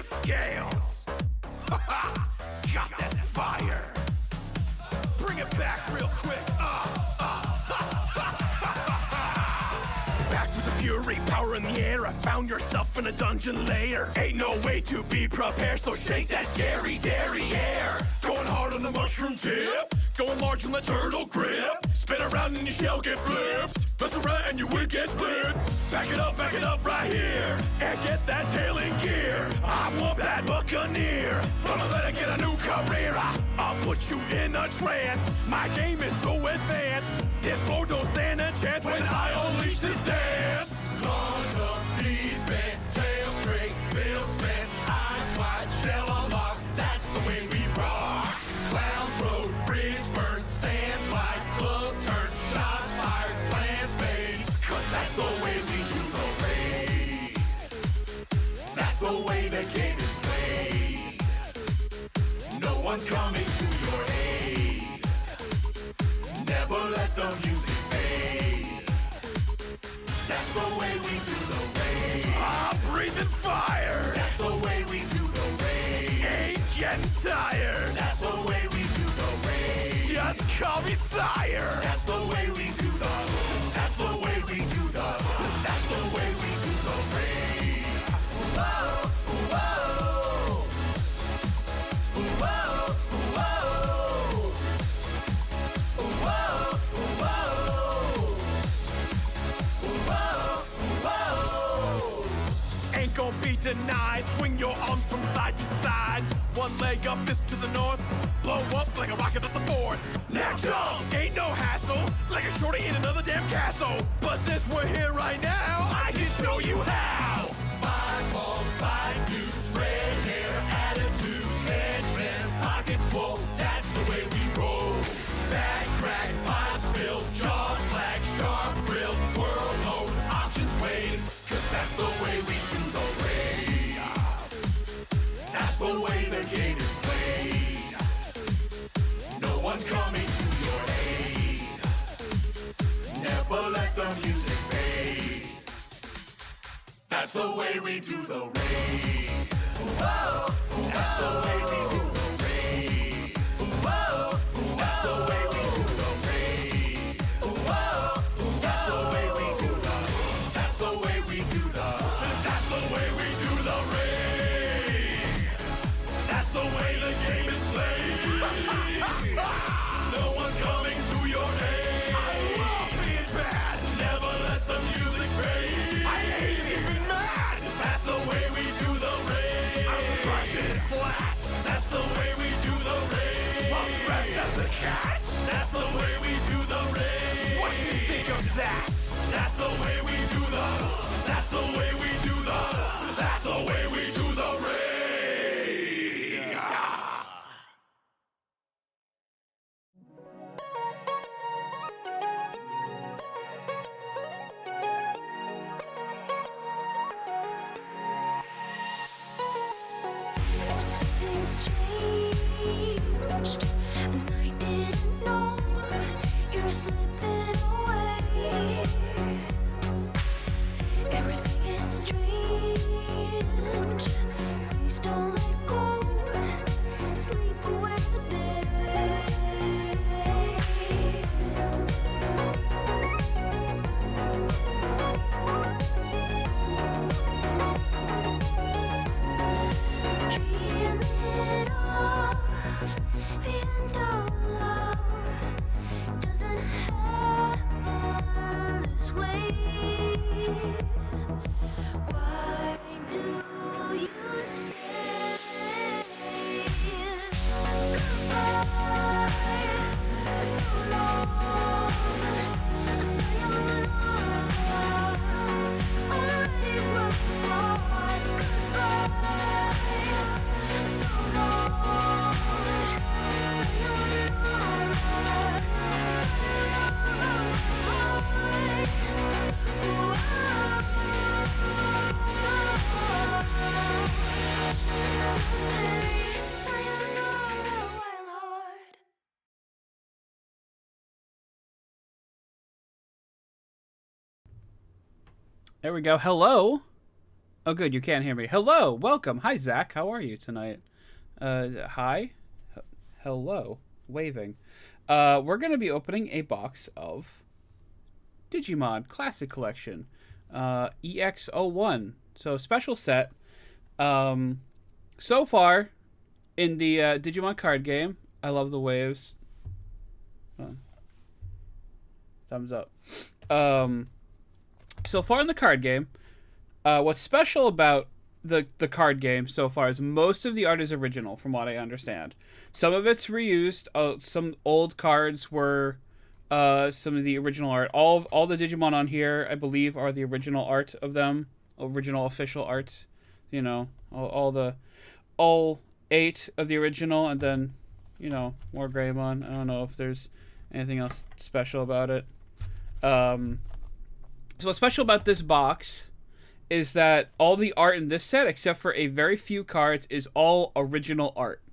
scales. Got that fire. Bring it back real quick. Back with the fury, power in the air. I found yourself in a dungeon lair. Ain't no way to be prepared, so shake that scary dairy air. Going hard on the mushroom tip, going large on the turtle grip. Spin around and your shell get flipped. Mess around and your wig gets split. Back it up right here, and get that tail in gear. I want that buccaneer, gonna let it get a new career. I'll put you in a trance, my game is so advanced. This road don't stand a chance when I unleash this dance. Claws up, knees bent, tail straight, bill spent, eyes wide, shell unlocked, that's the way we rock. Clowns road, bridge burn, stands wide, club turn, shots fired, plans made, cause that's the way we do the raid. That's the way the game is played. No one's coming to your aid. Never let the music fade. That's the way we do the raid. I'm breathing fire. That's the way we do the raid. Ain't getting tired. That's the way we do the raid. Just call me sire. That's the way we do the. That's the way we do the. That's the way we do the raid. Whoa, whoa, whoa, whoa. Ain't gon' be denied. Swing your arms from side to side. One leg up, fist to the north. Blow up like a rocket at the fourth. Now jump, ain't no hassle. Like a shorty in another damn castle. But since we're here right now, I can show you how. 5 balls, 5 dudes, red hair, attitude, henchmen, pockets full. That's the way we roll. Back crack, pot spill, jaw slack, sharp grill, world mode, options waiting. Cause that's the way we do the raid. That's the way the game is played. No one's coming to your aid. Never let the music fade. That's the way we do the raid. Whoa, that's the way we do the raid. Whoa, that's the way we do the raid. Whoa, that's the way we do the. That's the way we do the. That's the way we do the raid. That's the way the game is played. No one's coming to your aid. I love being bad. Never let the music fade. I hate even mad. That's the way we do the raid. I'm crushing it flat. That's the way we do the raid. I'm stressed as a cat. That's the way we do the raid. What do you think of that? That's the way we do the. That's the way we do the. That's the way we do the raid. Something's changed, and I didn't know you were slipping away. Everything is strange. Please don't let go. Sleep away the day. Dream it off. The end of love doesn't happen this way. Why do you say goodbye so long? Sayonara, already broke apart. Goodbye so long. Sayonara, wild heart. There we go. Hello. Oh, good. You can't hear me. Hello. Welcome. Hi, Zach. How are you tonight? Hi. Hello. Waving. We're going to be opening a box of Digimon Classic Collection. EX01. So, special set. So far, in the Digimon card game, I love the waves. Thumbs up. So far in the card game, what's special about the card game so far is most of the art is original, from what I understand. Some of it's reused. Some old cards were some of the original art. All the Digimon on here, I believe, are the original art of them, original official art. You know, all 8 of the original, and then, you know, more Greymon. I don't know if there's anything else special about it. So what's special about this box is that all the art in this set, except for a very few cards, is all original art.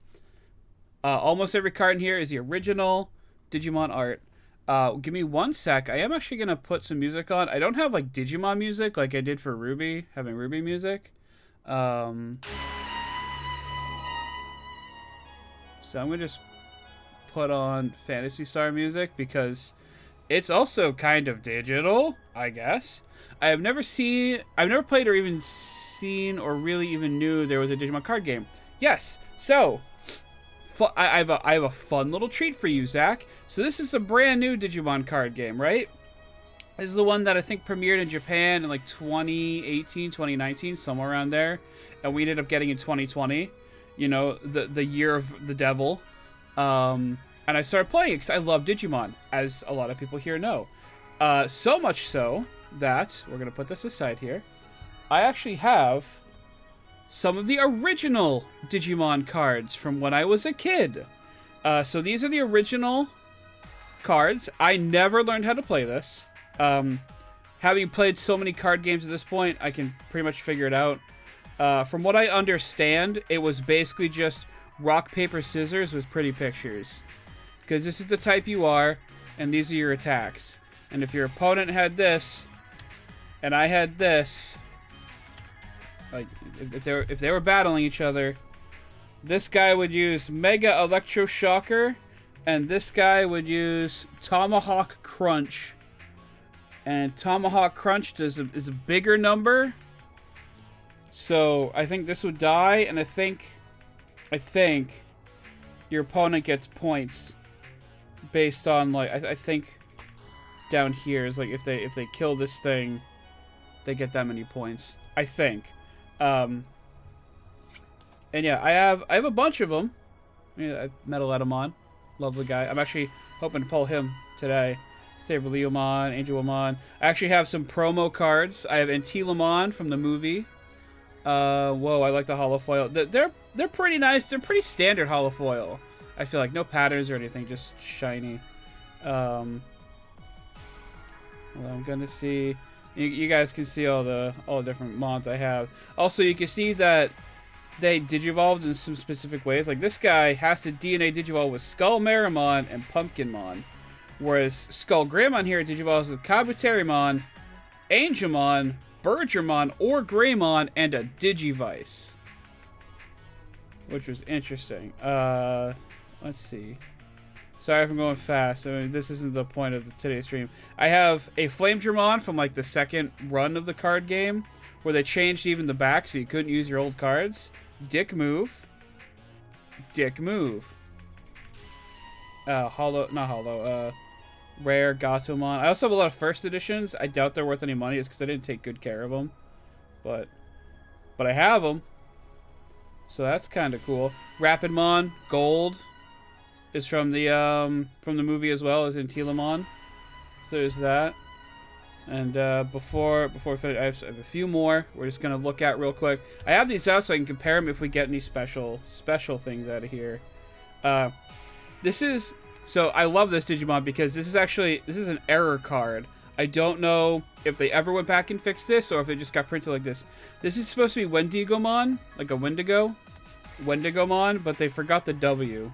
Almost every card in here is the original Digimon art. Give me 1 sec. I am actually going to put some music on. I don't have, like, Digimon music like I did for Ruby, having Ruby music. So I'm going to just put on Phantasy Star music because it's also kind of digital, I guess. I've never played or even seen or really even knew there was a Digimon card game. Yes, so I have a fun little treat for you, Zach. So this is a brand new Digimon card game, right? This is the one that I think premiered in Japan in like 2018, 2019, somewhere around there. And we ended up getting in 2020, you know, the year of the devil. And I started playing it because I love Digimon, as a lot of people here know. So much so that, we're going to put this aside here, I actually have some of the original Digimon cards from when I was a kid. So these are the original cards. I never learned how to play this. Having played so many card games at this point, I can pretty much figure it out. From what I understand, it was basically just rock, paper, scissors with pretty pictures. Because this is the type you are, and these are your attacks. And if your opponent had this, and I had this, like, if they were battling each other, this guy would use Mega Electroshocker, and this guy would use Tomahawk Crunch. And Tomahawk Crunch is a bigger number. So I think this would die, and I think your opponent gets points based on, like, I think down here is like if they kill this thing, they get that many points. I think. And yeah, I have a bunch of them. Yeah, Metal Etamon, lovely guy. I'm actually hoping to pull him today. Saber Leomon, Angel Amon. I actually have some promo cards. I have Antilamon from the movie. Whoa, I like the holofoil. They're pretty nice. They're pretty standard holofoil. I feel like no patterns or anything, just shiny. Well, I'm gonna see. You guys can see all the different mons I have. Also, you can see that they digivolved in some specific ways. Like this guy has to DNA digivolve with Skull Marimon and Pumpkinmon, whereas Skull Greymon here digivolves with Kabuterimon, Angemon, Bergermon, or Greymon, and a Digivice, which was interesting. Let's see. Sorry if I'm going fast. I mean, this isn't the point of today's stream. I have a Flamedramon from like the second run of the card game, where they changed even the back so you couldn't use your old cards. Dick move. Dick move. Rare Gatomon. I also have a lot of first editions. I doubt they're worth any money. It's because I didn't take good care of them. But I have them. So that's kind of cool. Rapidmon, gold, is from the movie as well as Antilamon. So there's that. And before we finish, I have a few more. We're just gonna look at real quick. I have these out so I can compare them if we get any special things out of here. So I love this Digimon because this is an error card. I don't know if they ever went back and fixed this or if it just got printed like this. This is supposed to be Wendigomon, like a Wendigomon, but they forgot the W.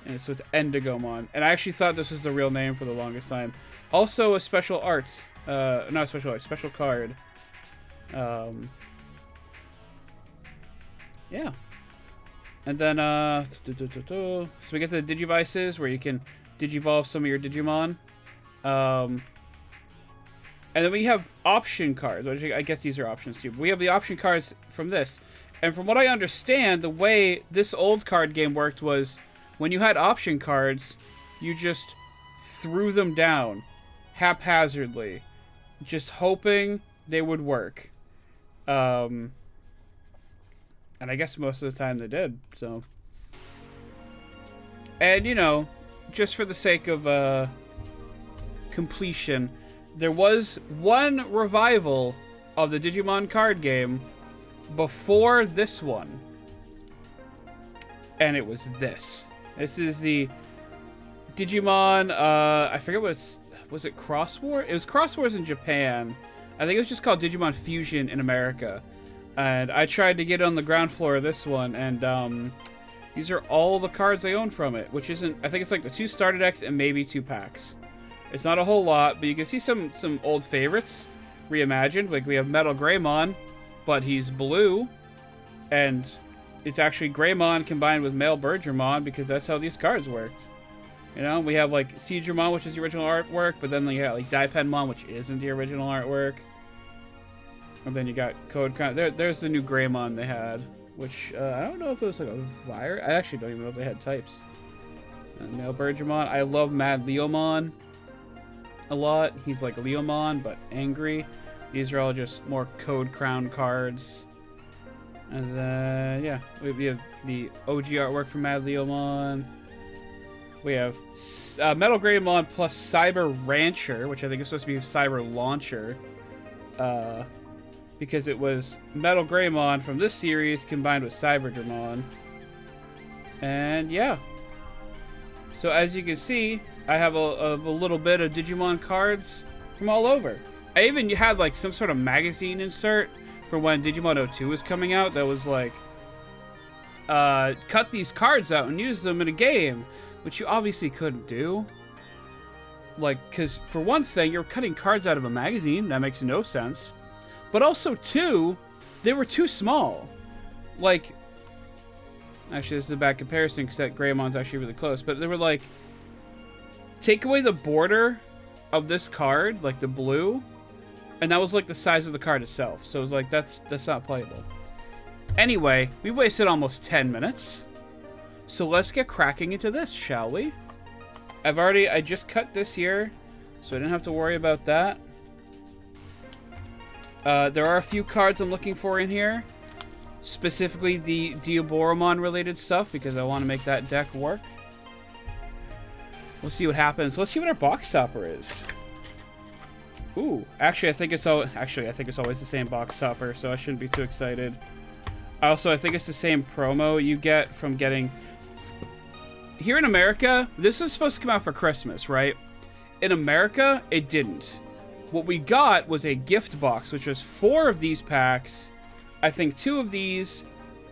And so it's Endigomon. And I actually thought this was the real name for the longest time. Also a special art. Not a special art, special card. Yeah. And then, so we get the Digivices, where you can Digivolve some of your Digimon. And then we have option cards, which I guess these are options too. But we have the option cards from this. And from what I understand, the way this old card game worked was when you had option cards, you just threw them down haphazardly, just hoping they would work. And I guess most of the time they did, so. And, you know, just for the sake of completion, there was one revival of the Digimon card game before this one. And it was this. This is the Digimon, I forget what it's, was it Cross War? It was Cross Wars in Japan. I think it was just called Digimon Fusion in America. And I tried to get on the ground floor of this one, and these are all the cards I own from it, which isn't, I think it's like the 2 starter decks and maybe 2 packs. It's not a whole lot, but you can see some old favorites reimagined. Like we have Metal Greymon, but he's blue, and it's actually Greymon combined with Male Bergermon, because that's how these cards worked. You know, we have like Seigermon, which is the original artwork, but then you got like Daipenmon, which isn't the original artwork. And then you got Code Crown. There's the new Greymon they had, which I don't know if it was like a virus. I actually don't even know if they had types. And Male Bergermon. I love Mad Leomon a lot. He's like Leomon, but angry. These are all just more Code Crown cards. And then, yeah, we have the OG artwork from Mad Leomon. We have Metal Greymon plus Cyber Rancher, which I think is supposed to be Cyber Launcher. Because it was Metal Greymon from this series combined with Cyberdramon. And yeah. So as you can see, I have a little bit of Digimon cards from all over. I even had like some sort of magazine insert for when Digimon 02 was coming out that was like, cut these cards out and use them in a game, which you obviously couldn't do. Like, because for one thing, you're cutting cards out of a magazine. That makes no sense. But also, two, they were too small. Like, actually, this is a bad comparison because that Greymon's actually really close. But they were like, take away the border of this card, like the blue, and that was like the size of the card itself. So it was like, that's not playable. Anyway, we wasted almost 10 minutes. So let's get cracking into this, shall we? I just cut this here, so I didn't have to worry about that. There are a few cards I'm looking for in here. Specifically the Diaboromon related stuff, because I want to make that deck work. We'll see what happens. Let's see what our box topper is. Ooh, actually I think it's always the same box topper, so I shouldn't be too excited. Also, I think it's the same promo you get from getting... Here in America, this is supposed to come out for Christmas, right? In America, it didn't. What we got was a gift box, which was 4 of these packs, I think 2 of these,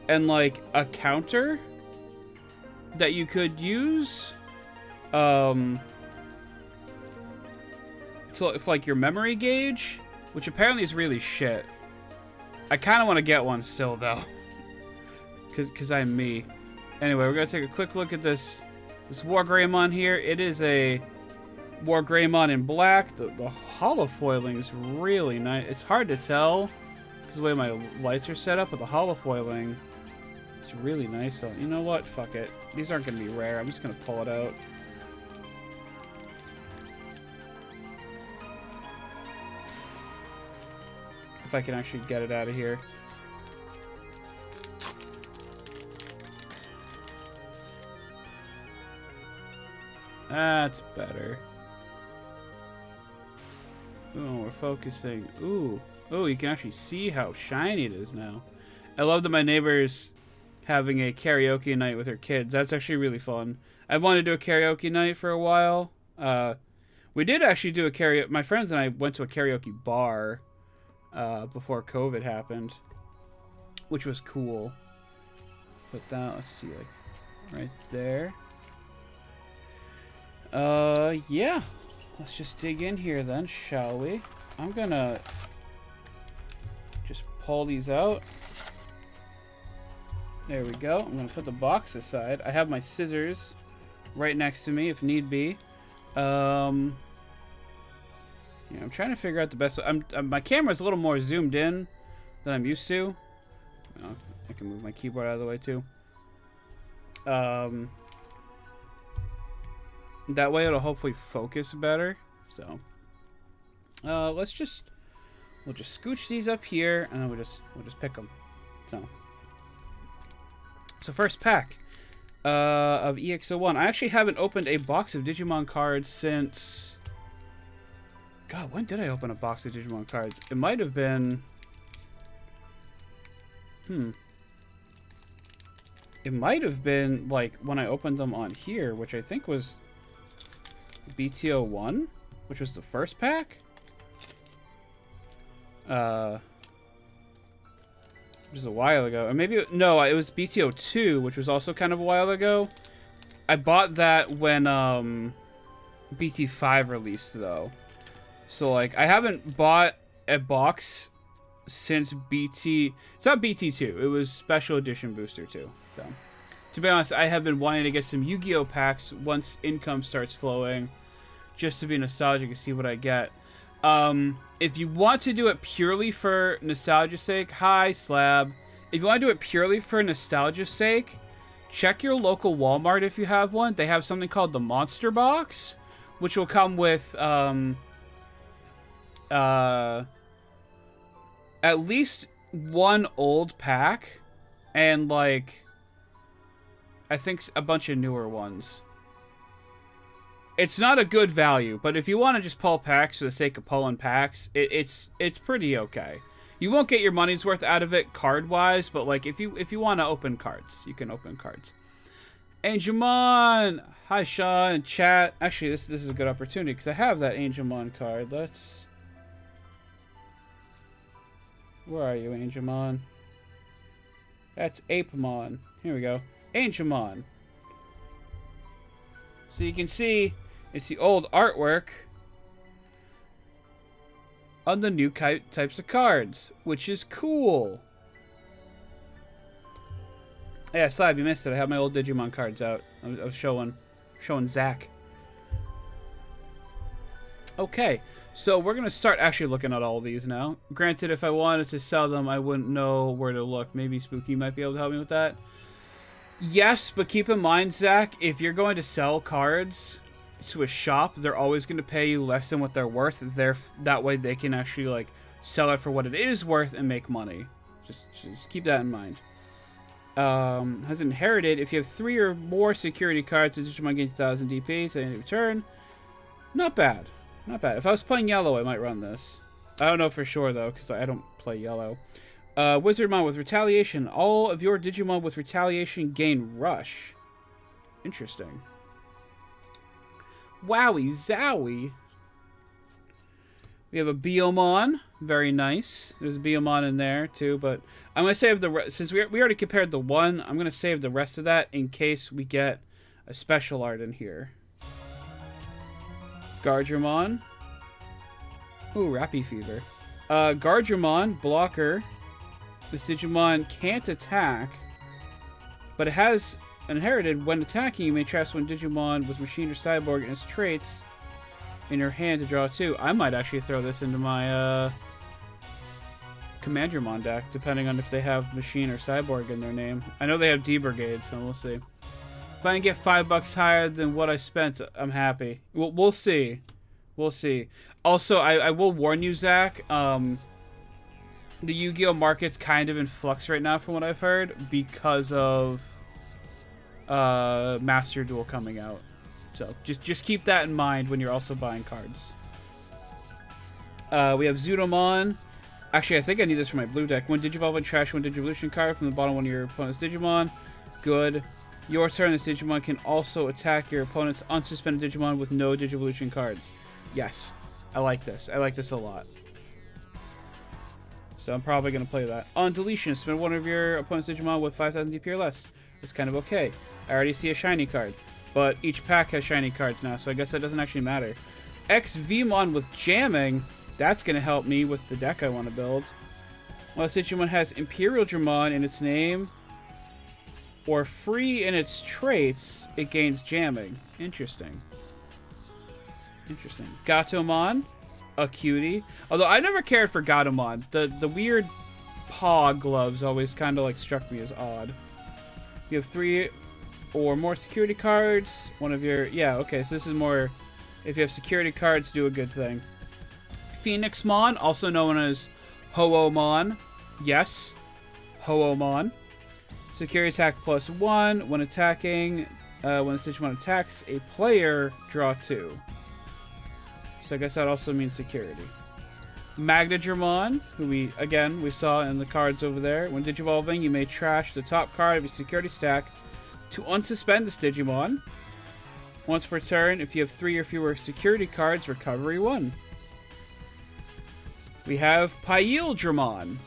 and like a counter that you could use. So if like your memory gauge, which apparently is really shit. I kind of want to get one still though, because I'm me. Anyway, we're gonna take a quick look at this War Greymon here. It is a War Greymon in black. The holofoiling is really nice. It's hard to tell because the way my lights are set up, but the holofoiling is really nice. So, you know what? Fuck it. These aren't gonna be rare. I'm just gonna pull it out. If I can actually get it out of here. That's better. Ooh, we're focusing. Ooh, you can actually see how shiny it is now. I love that my neighbor's having a karaoke night with her kids. That's actually really fun. I wanted to do a karaoke night for a while. We did actually do a karaoke. My friends and I went to a karaoke bar before COVID happened, which was cool. Put that, let's see, like right there. Yeah. Let's just dig in here then, shall we? I'm gonna pull these out. There we go. I'm gonna put the box aside. I have my scissors right next to me if need be. Yeah, I'm trying to figure out the best. My camera's a little more zoomed in than I'm used to. I can move my keyboard out of the way too. That way it'll hopefully focus better. So we'll just scooch these up here, and then we'll just pick them. So first pack of EX01. I actually haven't opened a box of Digimon cards since... God, when did I open a box of Digimon cards? It might have been... It might have been, like, when I opened them on here, which I think was BTO1, which was the first pack? Which was a while ago. Or maybe... No, it was BTO2, which was also kind of a while ago. I bought that when, BT5 released, though. So, like, I haven't bought a box since BT... It's not BT2. It was Special Edition Booster 2. So, to be honest, I have been wanting to get some Yu-Gi-Oh! Packs once income starts flowing, just to be nostalgic and see what I get. If you want to do it purely for nostalgia's sake, hi, Slab. If you want to do it purely for nostalgia's sake, check your local Walmart if you have one. They have something called the Monster Box, which will come with, at least one old pack, and, like, I think a bunch of newer ones. It's not a good value, but if you want to just pull packs for the sake of pulling packs, it's pretty okay. You won't get your money's worth out of it card-wise, but like if you want to open cards, you can open cards. Angelmon! Hi, Sean and chat. Actually, this is a good opportunity because I have that Angelmon card. Let's... Where are you, Angelmon? That's Apemon. Here we go. Angelmon. So you can see it's the old artwork on the new types of cards, which is cool. Yeah, Slab, you missed it. I have my old Digimon cards out. I was showing Zach. Okay, so we're gonna start actually looking at all these now. Granted, if I wanted to sell them, I wouldn't know where to look. Maybe Spooky might be able to help me with that. Yes, but keep in mind, Zach, if you're going to sell cards to a shop, they're always going to pay you less than what they're worth. That way they can actually, like, sell it for what it is worth and make money. Just keep that in mind. Has inherited. If you have 3 or more security cards, the Digimon gains 1,000 DP to any return. Not bad. Not bad. If I was playing yellow, I might run this. I don't know for sure, though, because I don't play yellow. Wizardmon with Retaliation. All of your Digimon with Retaliation gain Rush. Interesting. Wowie zowie. We have a Biomon. Very nice. There's a Biomon in there, too, but I'm going to save the rest. Since we already compared the one, I'm going to save the rest of that in case we get a special art in here. Gardramon. Ooh, Rappy Fever. Gardramon, blocker. This Digimon can't attack, but it has inherited. When attacking, you may transfer one Digimon with Machine or Cyborg and its traits in your hand to draw 2. I might actually throw this into my Commandramon deck, depending on if they have Machine or Cyborg in their name. I know they have D-Brigade, so we'll see. If I can get $5 higher than what I spent, I'm happy. We'll see. We'll see. Also, I will warn you, Zach. The Yu-Gi-Oh! Market's kind of in flux right now from what I've heard because of Master Duel coming out. So just keep that in mind when you're also buying cards. We have Zudomon. Actually, I think I need this for my blue deck. When Digivolve and trash one Digivolution card from the bottom of one of your opponent's Digimon. Good. Your turn, this Digimon can also attack your opponent's unsuspended Digimon with no Digivolution cards. Yes. I like this. I like this a lot. So I'm probably going to play that. On deletion, spend one of your opponent's Digimon with 5,000 DP or less. It's kind of okay. I already see a shiny card. But each pack has shiny cards now, so I guess that doesn't actually matter. XVmon with jamming. That's going to help me with the deck I want to build. While a Digimon has Imperial Dramon in its name or free in its traits, it gains jamming. Interesting. Interesting. Gatomon, a cutie. Although I never cared for Gatomon. The weird paw gloves always kind of like struck me as odd. You have 3 or more security cards. One of your... Yeah, okay, so this is more... If you have security cards, do a good thing. Phoenixmon, also known as Hoomon. Yes, Hoomon. Security attack +1. When attacking, when the Digimon attacks a player, draw 2. So I guess that also means security. Magnadramon, who we saw in the cards over there. When Digivolving, you may trash the top card of your security stack to unsuspend this Digimon. Once per turn, if you have 3 or fewer security cards, recovery 1. We have Paildramon.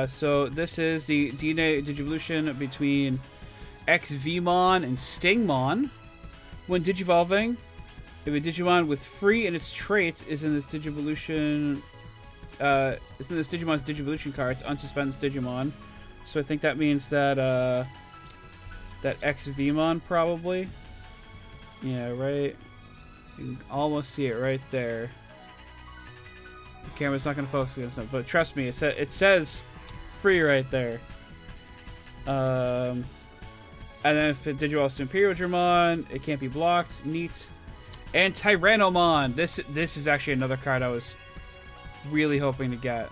So this is the DNA Digivolution between XVmon and Stingmon. When Digivolving, if a Digimon with free in its traits is in this Digivolution, it's in this Digimon's Digivolution cards, unsuspend this Digimon. So I think that means that that XVmon probably. Yeah, right. You can almost see it right there. The camera's not going to focus on it, but trust me, it says free right there. And then if it Digivolves to Imperial Dramon, it can't be blocked. Neat. And Tyrannomon. This is actually another card I was really hoping to get.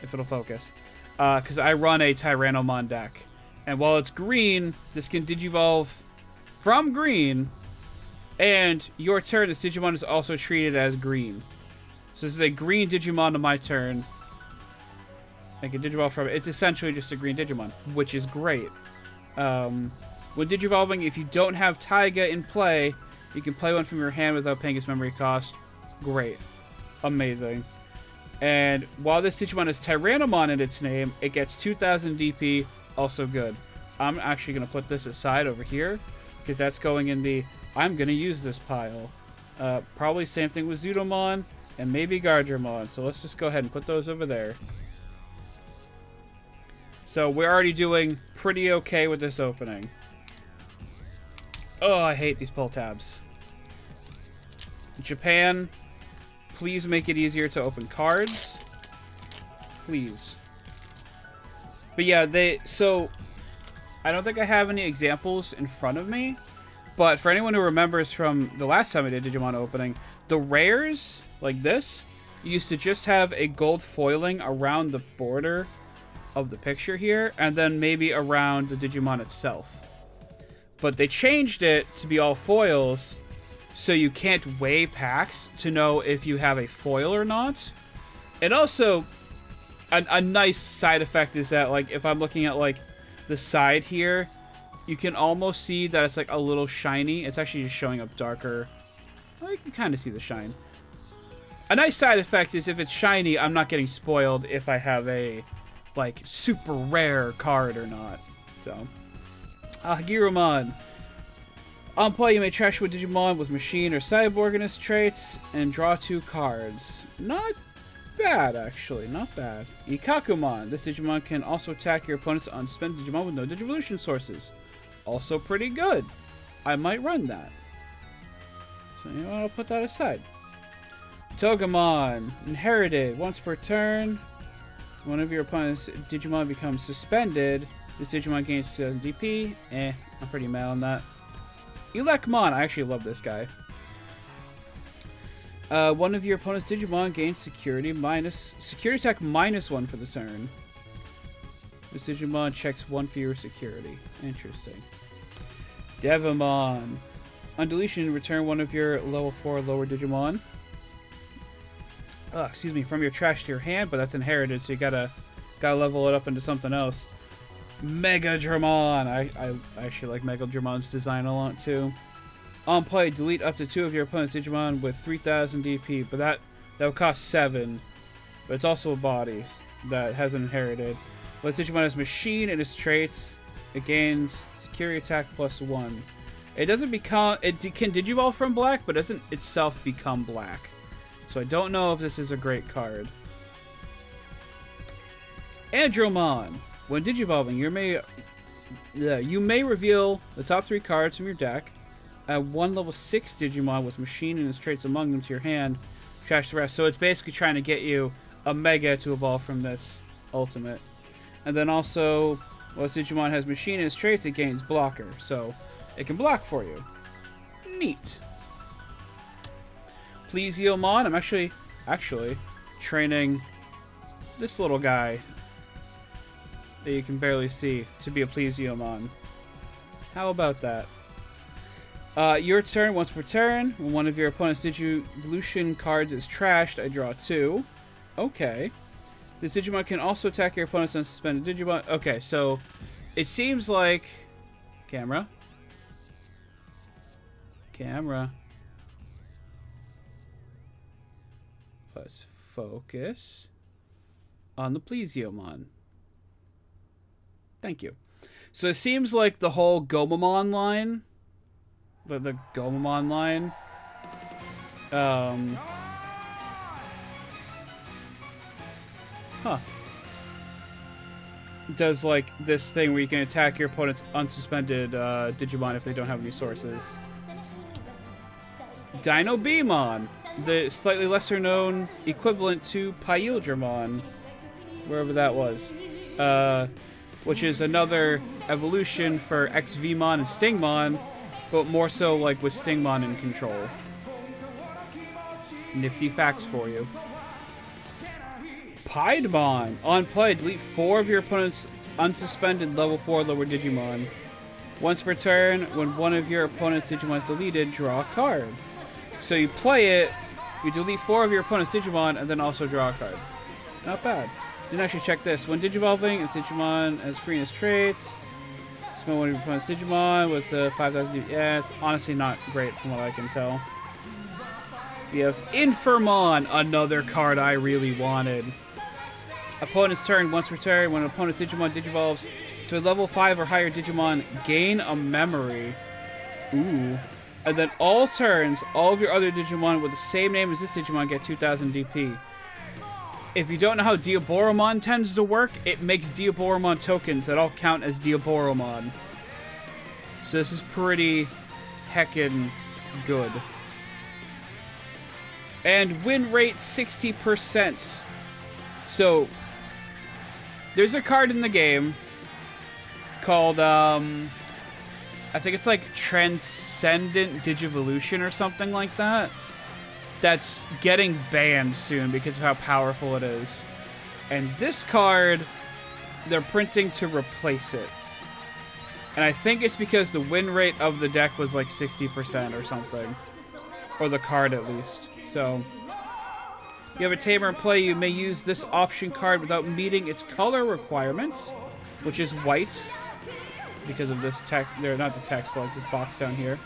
If it'll focus. Because I run a Tyrannomon deck. And while it's green, this can Digivolve from green. And your turn, this Digimon is also treated as green. So this is a green Digimon on my turn. I can Digivolve from it. It's essentially just a green Digimon, which is great. When Digivolving, if you don't have Taiga in play, you can play one from your hand without paying its memory cost. Great. Amazing. And while this Digimon has Tyrannomon in its name, it gets 2000 DP, also good. I'm actually going to put this aside over here, because that's going in the I'm going to use this pile. Probably same thing with Zudomon, and maybe Gardramon. So let's just go ahead and put those over there. So we're already doing pretty okay with this opening. Oh, I hate these pull tabs. Japan, please make it easier to open cards. Please. But yeah, so I don't think I have any examples in front of me, but for anyone who remembers from the last time I did Digimon opening, the rares, like this, used to just have a gold foiling around the border of the picture here, and then maybe around the Digimon itself. But they changed it to be all foils, so you can't weigh packs to know if you have a foil or not. And also, a nice side effect is that, like, if I'm looking at, like, the side here, you can almost see that it's, like, a little shiny. It's actually just showing up darker. Well, you can kind of see the shine. A nice side effect is if it's shiny, I'm not getting spoiled if I have a, like, super rare card or not. So, Hagirumon. On play, you may trash with Digimon with machine or cyborg in its traits and draw 2 cards. Not bad, actually. Not bad. Ikakumon. This Digimon can also attack your opponent's unspent Digimon with no Digivolution sources. Also pretty good. I might run that. So, you know what? I'll put that aside. Togemon. Inherited. Once per turn, one of your opponent's Digimon becomes suspended. This Digimon gains 2000 DP. I'm pretty mad on that. Elecmon. I actually love this guy. One of your opponent's Digimon gains security attack -1 for the turn. This Digimon checks 1 for your security. Interesting. Devimon. On deletion, return one of your level 4 or lower Digimon. Excuse me, from your trash to your hand, but that's inherited, so you gotta level it up into something else. Megadramon. I actually like Megadramon's design a lot too. On play, delete up to 2 of your opponent's Digimon with 3000 DP, but that would cost 7. But it's also a body that hasn't inherited. But Digimon has machine in its traits. It gains security attack +1. It doesn't become. It can Digivolve from black, but doesn't itself become black. So I don't know if this is a great card. Andromon. When digivolving, you may reveal the top 3 cards from your deck. Add 1 level 6 Digimon with machine and its traits among them to your hand. Trash the rest. So it's basically trying to get you a Mega to evolve from this ultimate. And then also, once Digimon has machine and its traits, it gains blocker. So it can block for you. Neat. Plesiomon. I'm actually training this little guy that you can barely see to be a Plesiomon. How about that? Your turn. Once per turn, when one of your opponent's Digivolution cards is trashed, I draw 2. Okay. This Digimon can also attack your opponent's unsuspended Digimon. Okay, so it seems like... Camera. Let's focus on the Plesiomon. Thank you. So it seems like the whole Gomamon line... The Gomamon line... does like this thing where you can attack your opponent's unsuspended Digimon if they don't have resources. Dino Beamon, the slightly lesser known equivalent to Pyildramon, wherever that was, which is another evolution for XVmon and Stingmon, but more so like with Stingmon in control. Nifty facts for you. Piedmon. On play, delete 4 of your opponent's unsuspended level 4 lower Digimon. Once per turn, when one of your opponent's Digimon is deleted, draw a card. So you play it, you delete 4 of your opponent's Digimon, and then also draw a card. Not bad. Didn't actually check this. When Digivolving, its Digimon has free in its traits. Spend one of your opponent's Digimon with 5,000. Yeah, it's honestly not great from what I can tell. We have Infirmon, another card I really wanted. Opponent's turn. Once per turn, when an opponent's Digimon digivolves to a level 5 or higher Digimon, gain a memory. Ooh. And then all turns, all of your other Digimon with the same name as this Digimon get 2,000 DP. If you don't know how Diaboromon tends to work, it makes Diaboromon tokens that all count as Diaboromon. So this is pretty heckin' good. And win rate 60%. So, there's a card in the game called, I think it's like Transcendent Digivolution or something like that. That's getting banned soon because of how powerful it is. And this card, they're printing to replace it. And I think it's because the win rate of the deck was like 60% or something. Or the card at least. So, you have a Tamer in play, you may use this option card without meeting its color requirements, which is white. Because of this text, not the text, but like this box down here.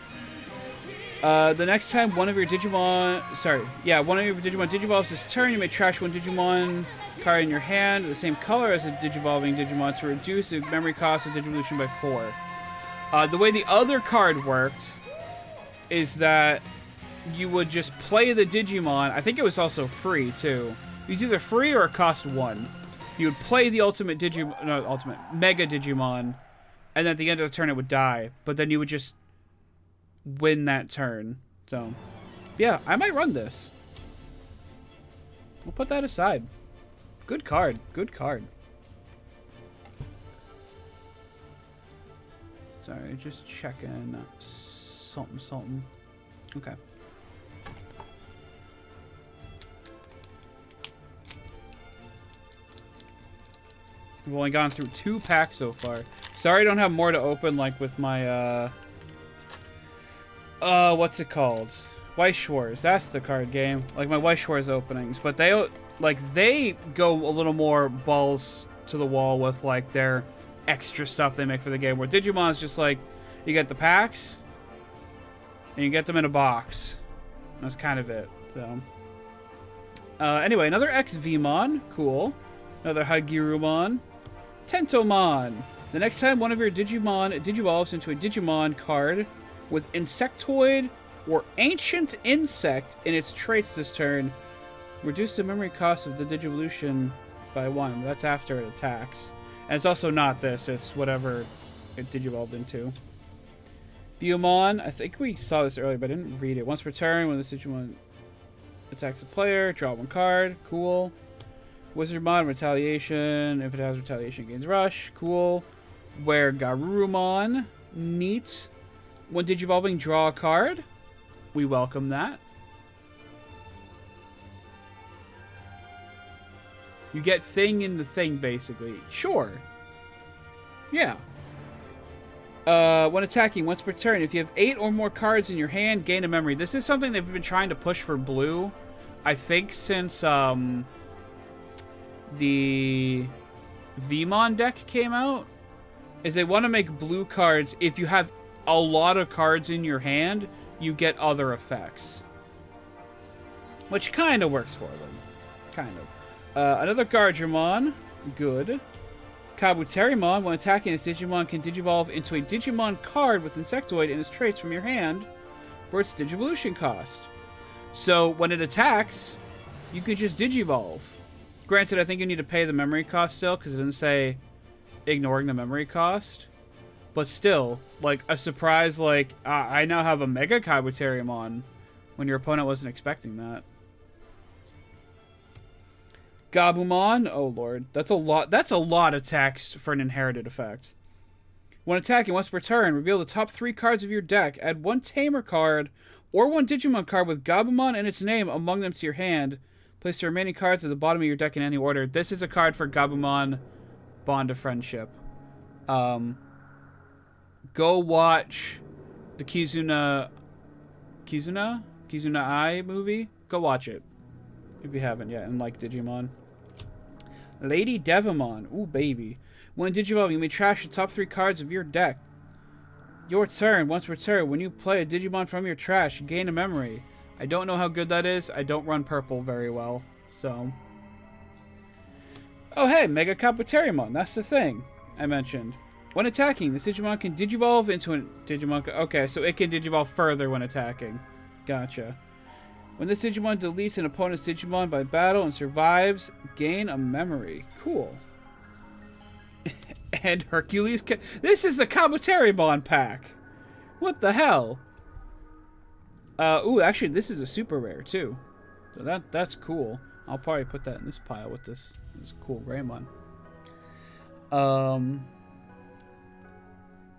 The next time one of your Digimon digivolves this turn, you may trash one Digimon card in your hand, the same color as a digivolving Digimon, to reduce the memory cost of Digivolution by 4. The way the other card worked is that you would just play the Digimon. I think it was also free too. It was either free or it cost 1. You would play the Mega Digimon, and at the end of the turn it would die. But then you would just win that turn. So, yeah, I might run this. We'll put that aside. Good card. Good card. Sorry, just checking something. Okay. We've only gone through 2 packs so far. Sorry I don't have more to open, like, with my, what's it called? Weiss Schwarz. That's the card game. Like, my Weiss Schwarz openings. But they go a little more balls to the wall with, like, their extra stuff they make for the game. Where Digimon's just, like, you get the packs, and you get them in a box. That's kind of it, so. Anyway, another XVmon. Cool. Another Hagirumon. Tentomon. The next time one of your Digimon digivolves into a Digimon card with Insectoid or Ancient Insect in its traits this turn, reduce the memory cost of the Digivolution by 1. That's after it attacks. And it's also not this. It's whatever it digivolved into. Biyomon. I think we saw this earlier, but I didn't read it. Once per turn, when the Digimon attacks a player, draw 1 card. Cool. Wizardmon. Retaliation. If it has retaliation, gains rush. Cool. Where Garurumon. Neat. When digivolving, draw a card. We welcome that. You get thing in the thing, basically. Sure. Yeah. When attacking, once per turn, if you have 8 or more cards in your hand, gain a memory. This is something they've been trying to push for blue, I think, since the Vmon deck came out. Is they want to make blue cards. If you have a lot of cards in your hand, you get other effects. Which kind of works for them. Kind of. Another Guardiamon. Good. Kabuterimon. When attacking, this Digimon can digivolve into a Digimon card with Insectoid and its traits from your hand for its Digivolution cost. So, when it attacks, you could just Digivolve. Granted, I think you need to pay the memory cost still, because it didn't say ignoring the memory cost. But still, like, a surprise like, I now have a Mega Kabuterimon, when your opponent wasn't expecting that. Gabumon. Oh lord, that's a lot. That's a lot of text for an inherited effect. When attacking, once per turn, reveal the top 3 cards of your deck. Add 1 Tamer card or 1 Digimon card with Gabumon and its name among them to your hand. Place the remaining cards at the bottom of your deck in any order. This is a card for Gabumon Bond of Friendship. Go watch the Kizuna Ai movie. Go watch it if you haven't yet and like Digimon. Lady Devimon. Ooh, baby. When Digivolve, you may trash the top 3 cards of your deck. Your turn. Once per turn, when you play a Digimon from your trash, you gain a memory. I don't know how good that is. I don't run purple very well, so. Oh, hey, Mega Kabuterimon. That's the thing I mentioned. When attacking, this Digimon can Digivolve into a Digimon. Okay, so it can Digivolve further when attacking. Gotcha. When this Digimon deletes an opponent's Digimon by battle and survives, gain a memory. Cool. And Hercules. This is the Kabuterimon pack. What the hell? Ooh, actually, this is a super rare too. So that's cool. I'll probably put that in this pile with this cool Greymon.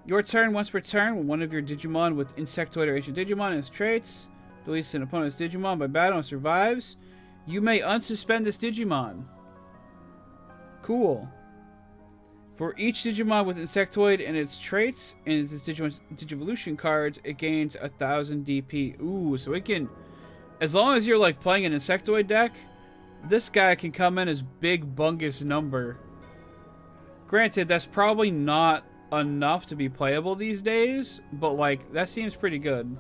Your turn. Once per turn, when one of your Digimon with Insectoid or Ancient Digimon and its traits deletes an opponent's Digimon by battle and survives, you may unsuspend this Digimon. Cool. For each Digimon with Insectoid and its traits and its Digivolution cards, it gains 1000 DP. Ooh, so it can, as long as you're like playing an Insectoid deck, this guy can come in as big bungus number. Granted, that's probably not enough to be playable these days, but like that seems pretty good.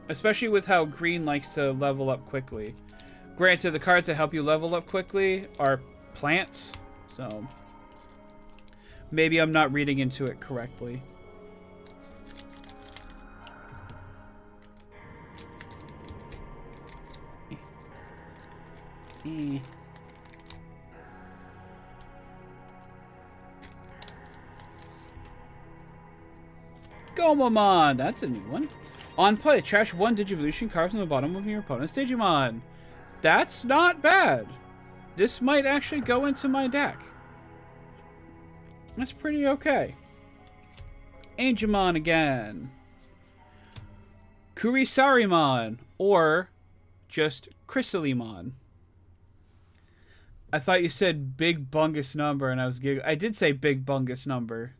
Especially with how green likes to level up quickly. Granted, the cards that help you level up quickly are plants, so maybe I'm not reading into it correctly. Gomamon! That's a new one. On play, trash 1 Digivolution card from the bottom of your opponent's Digimon. That's not bad. This might actually go into my deck. That's pretty okay. Angemon again. Kurisarimon, or just Chrysalimon. I thought you said big bungus number, and I was giggling. I did say big bungus number.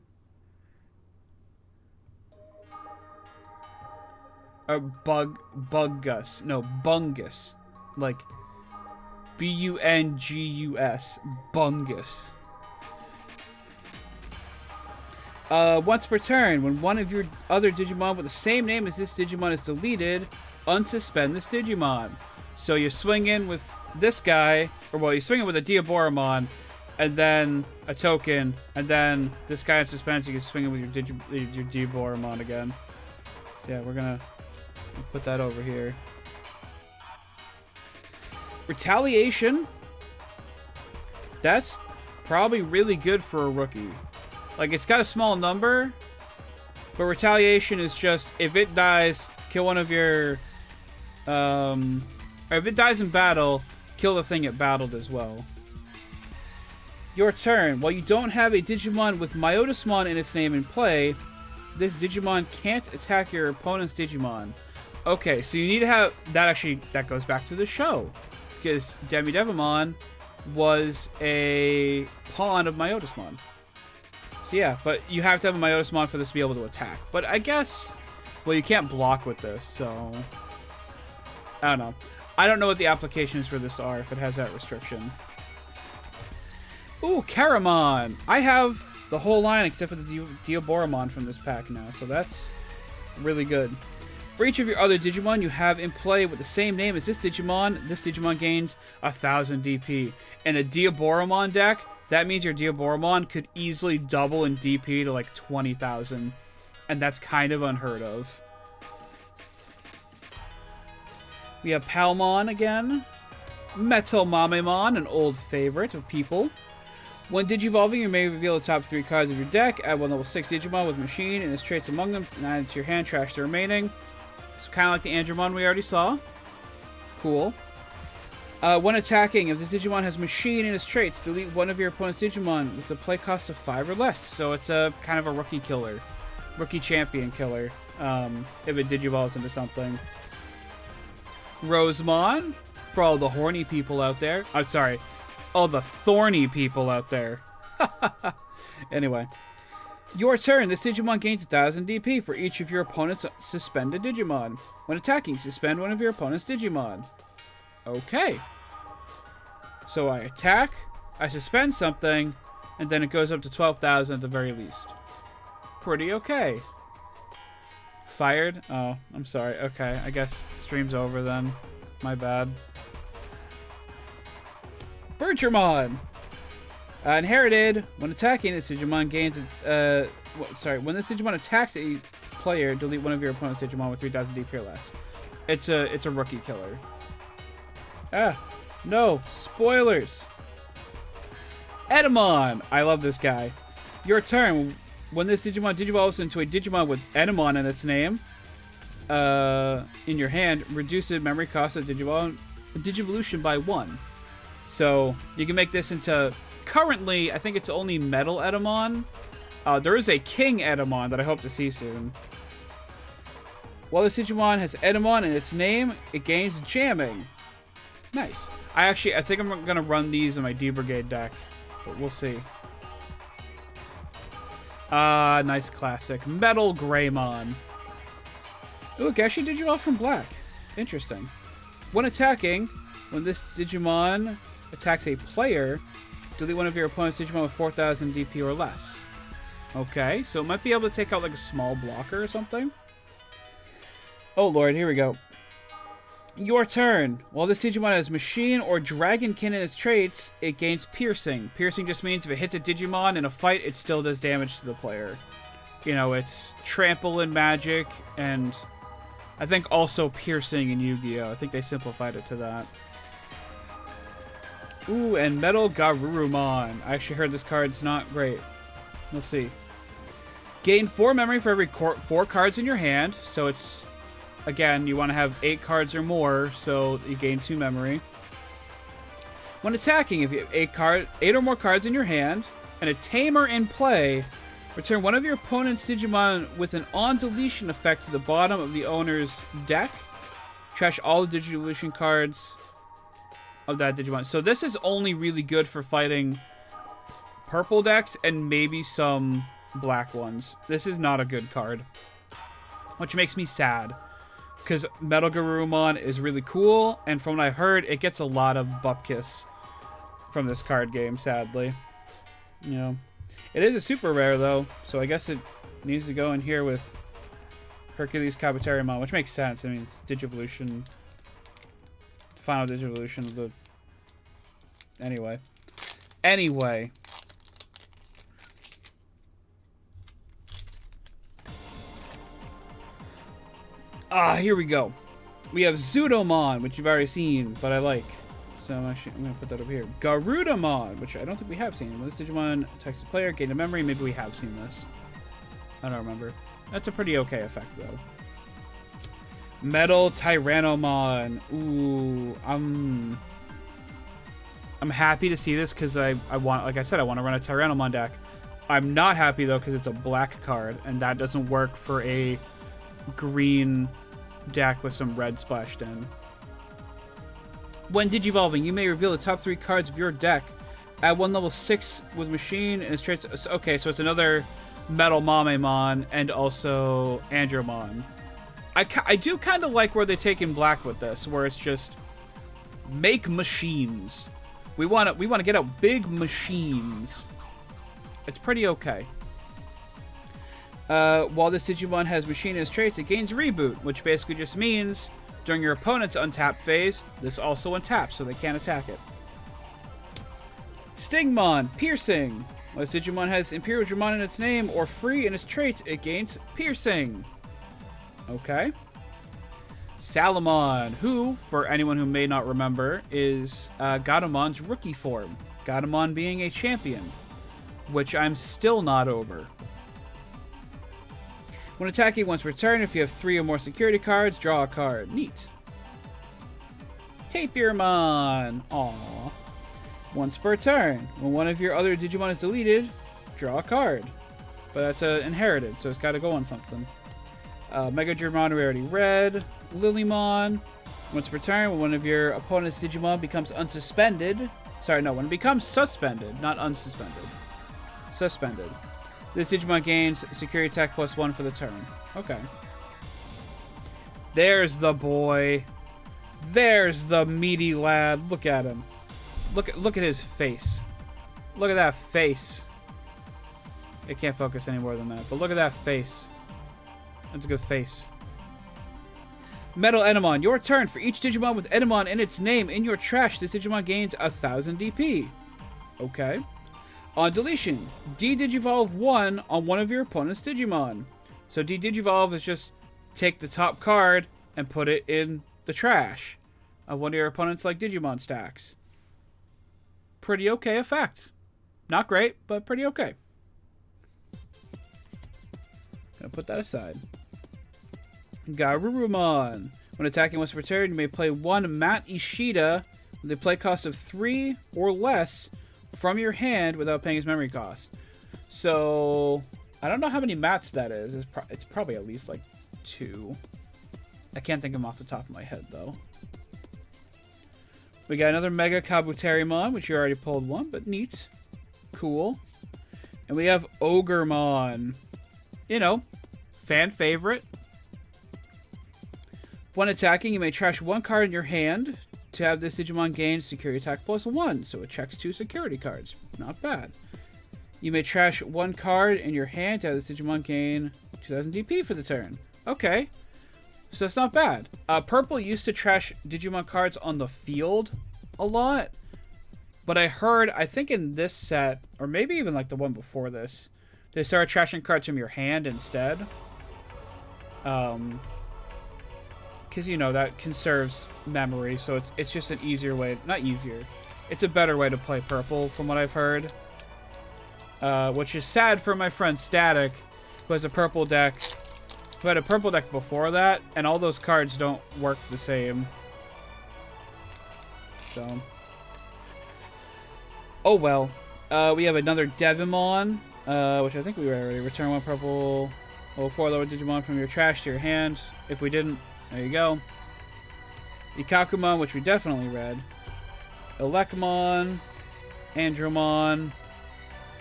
Or bungus. No, bungus. Like B-U-N-G-U-S. Bungus. Once per turn, when one of your other Digimon with the same name as this Digimon is deleted, unsuspend this Digimon. So you swing in with this guy, or well, you swing in with a Diaboromon, and then a token, and then this guy in suspense, you can swing in with your Diaboromon again. So yeah, we're gonna put that over here. That's probably really good for a rookie. Like, it's got a small number, but retaliation is just, if it dies, kill one of your, or if it dies in battle, kill the thing it battled as well. Your turn. While you don't have a Digimon with Myotismon in its name in play, this Digimon can't attack your opponent's Digimon. Okay, so you need to have... That goes back to the show. Because Devimon was a pawn of Myotismon. So yeah, but you have to have a Myotismon for this to be able to attack. But I guess... Well, you can't block with this, so... I don't know. I don't know what the applications for this are, if it has that restriction. Ooh, Karamon! I have the whole line except for the Diaboromon from this pack now, so that's really good. For each of your other Digimon you have in play with the same name as this Digimon gains 1000 DP. In a Diaboromon deck, that means your Diaboromon could easily double in DP to like 20,000, and that's kind of unheard of. We have Palmon again. Metal Mamemon, an old favorite of people. When Digivolving, you may reveal the top 3 cards of your deck. Add one level 6 Digimon with Machine and its traits among them, and add it to your hand, trash the remaining. It's kind of like the Andromon we already saw. Cool. When attacking, if this Digimon has Machine in its traits, delete one of your opponent's Digimon with the play cost of 5 or less. So it's a kind of a rookie killer. Rookie champion killer. If it Digivolves into something. Rosemon, for all the horny people out there. I'm sorry. All the thorny people out there. Anyway. Your turn. This Digimon gains 1000 DP for each of your opponent's suspended Digimon. When attacking, suspend one of your opponent's Digimon. Okay. So I attack, I suspend something, and then it goes up to 12,000 at the very least. Pretty okay. Fired? Oh, I'm sorry. Okay, I guess stream's over then. My bad. Bertramon! Inherited. When attacking, this Digimon gains... when this Digimon attacks a player, delete one of your opponent's Digimon with 3,000 DP or less. It's a rookie killer. Ah, no. Spoilers. Edamon! I love this guy. Your turn. When this Digimon digivolves into a Digimon with Edamon in its name, in your hand, reduce the memory cost of Digivolution by 1. So, you can make this into... Currently, I think it's only Metal Edamon. There is a King Edamon that I hope to see soon. While this Digimon has Edamon in its name, it gains Jamming. Nice. I think I'm going to run these in my D-Brigade deck, but we'll see. Nice classic. Metal Greymon. Ooh, Gashi Digivolve from Black. Interesting. When attacking, when this Digimon attacks a player, delete one of your opponent's Digimon with 4,000 DP or less. Okay, so it might be able to take out like a small blocker or something. Oh lord, here we go. Your turn. While this Digimon has Machine or Dragonkin in its traits, it gains Piercing. Piercing just means if it hits a Digimon in a fight, it still does damage to the player. You know, it's Trample in Magic, and I think also Piercing in Yu-Gi-Oh! I think they simplified it to that. Ooh, and Metal Garurumon. I actually heard this card's not great. We'll see. Gain 4 memory for every 4 cards in your hand, so it's... Again, you want to have 8 cards or more, so you gain 2 memory. When attacking, if you have 8 or more cards in your hand, and a Tamer in play, return one of your opponent's Digimon with an on-deletion effect to the bottom of the owner's deck. Trash all the Digivolution cards of that Digimon. So this is only really good for fighting purple decks and maybe some black ones. This is not a good card, which makes me sad. Because Metal Garurumon is really cool, and from what I've heard, it gets a lot of Bupkis from this card game, sadly. You know, it is a super rare, though, so I guess it needs to go in here with Hercules Kabuterimon, which makes sense. I mean, it's Digivolution, final Digivolution of the... Anyway. Here we go. We have Zudomon, which you've already seen, but I like. So I'm going to put that over here. Garudamon, which I don't think we have seen. When this Digimon attacks the player, gain a memory. Maybe we have seen this. I don't remember. That's a pretty okay effect, though. Metal Tyrannomon. Ooh, I'm happy to see this because I want, like I said, I want to run a Tyrannomon deck. I'm not happy, though, because it's a black card, and that doesn't work for a green deck with some red splashed in. When Digivolving, you may reveal the top 3 cards of your deck. Add 1 level 6 with Machine and its traits. Okay, so it's another Metal Mamemon and also Andromon. I do kind of like where they take in black with this, where it's just make machines. We want to get out big machines. It's pretty okay. While this Digimon has Machine as traits, it gains Reboot, which basically just means during your opponent's untap phase, this also untaps, so they can't attack it. Stingmon, Piercing. While this Digimon has Imperial Dramon in its name or free in its traits, it gains Piercing. Okay. Salamon, who, for anyone who may not remember, is Gadamon's rookie form. Gadamon being a champion, which I'm still not over. When attacking once per turn, if you have 3 or more security cards, draw a card. Neat. Tapirmon. Aww. Once per turn. When one of your other Digimon is deleted, draw a card. But that's inherited, so it's got to go on something. Mega Germon we already read. Lilymon. Once per turn, when one of your opponent's Digimon becomes unsuspended. Sorry, no, when it becomes suspended, not unsuspended. Suspended. This Digimon gains security attack +1 for the turn. Okay. There's the boy. There's the meaty lad. Look at him. Look at his face. Look at that face. It can't focus any more than that, but look at that face. That's a good face. Metal Enamon. Your turn. For each Digimon with Enamon in its name in your trash, this Digimon gains 1000 DP. Okay. On deletion, D-Digivolve 1 on one of your opponent's Digimon. So D-Digivolve is just take the top card and put it in the trash of one of your opponent's like Digimon stacks. Pretty okay effect. Not great, but pretty okay. Gonna put that aside. Garurumon. When attacking once per turn, you may play 1 Mat Ishida with a play cost of 3 or less from your hand without paying his memory cost. So I don't know how many mats that is. It's probably at least like 2. I can't think of them off the top of my head though. We got another Mega Kabuterimon, which you already pulled one, but neat. Cool. And we have Ogremon. You know, fan favorite. When attacking, you may trash 1 card in your hand to have this Digimon gain security attack +1, so it checks 2 security cards. Not bad. You may trash 1 card in your hand to have this Digimon gain 2000 DP for the turn. Okay, so that's not bad. Purple used to trash Digimon cards on the field a lot, but I heard, I think in this set, or maybe even like the one before this, they started trashing cards from your hand instead. Because, you know, that conserves memory, so it's just an easier way, not easier, it's a better way to play purple from what I've heard. Which is sad for my friend Static, who has a purple deck, who had a purple deck before that, and all those cards don't work the same. So. Oh well. We have another Devimon, which I think we already return 1 purple, 4 lower Digimon from your trash to your hand. If we didn't, there you go. Ikakumon, which we definitely read. Elecmon, Andromon,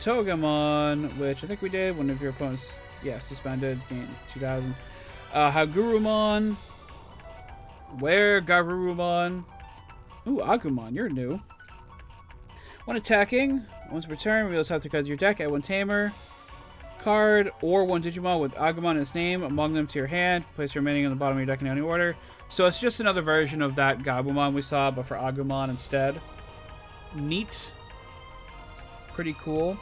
Togemon, which I think we did. One of your opponents, yeah, suspended, gained 2000. Hagurumon. Where Garurumon? Ooh, Agumon, you're new. When attacking, once per turn, reveal the top 3 cards of your deck. Add 1 Tamer card or 1 Digimon with Agumon in its name among them to your hand. Place the remaining on the bottom of your deck in any order. So it's just another version of that Gabumon we saw, but for Agumon instead. Neat. Pretty cool.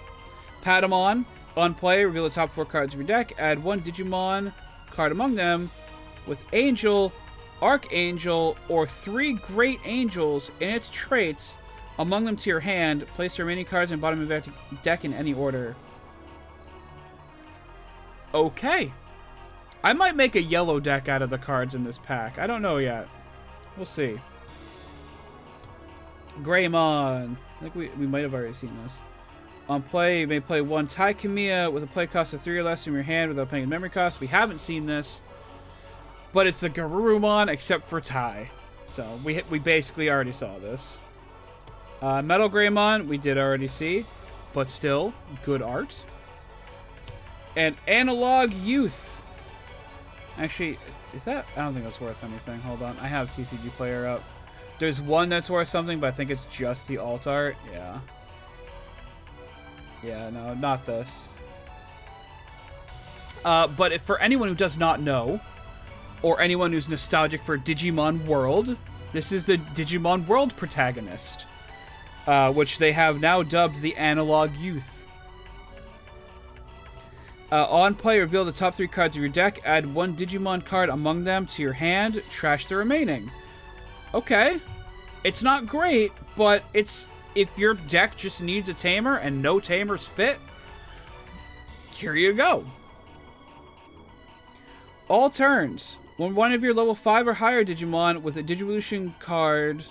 Patamon. On play, reveal the top 4 cards of your deck. Add 1 Digimon card among them with Angel Archangel or 3 Great Angels in its traits among them to your hand. Place the remaining cards in the bottom of your deck in any order. Okay. I might make a yellow deck out of the cards in this pack. I don't know yet. We'll see. Greymon. I think we might have already seen this. On play, you may play 1 Tai Kamiya with a play cost of 3 or less from your hand without paying a memory cost. We haven't seen this. But it's a Garurumon except for Tai. So we basically already saw this. Metal Greymon, we did already see. But still, good art. And Analog Youth. Actually, is that... I don't think that's worth anything. Hold on. I have TCG Player up. There's one that's worth something, but I think it's just the alt art. Yeah. Yeah, no, not this. But if, for anyone who does not know, or anyone who's nostalgic for Digimon World, this is the Digimon World protagonist, which they have now dubbed the Analog Youth. On play, reveal the top 3 cards of your deck, add 1 Digimon card among them to your hand, trash the remaining. Okay. It's not great, but it's... If your deck just needs a tamer and no tamers fit, here you go. All turns. When one of your level 5 or higher Digimon with a Digivolution card...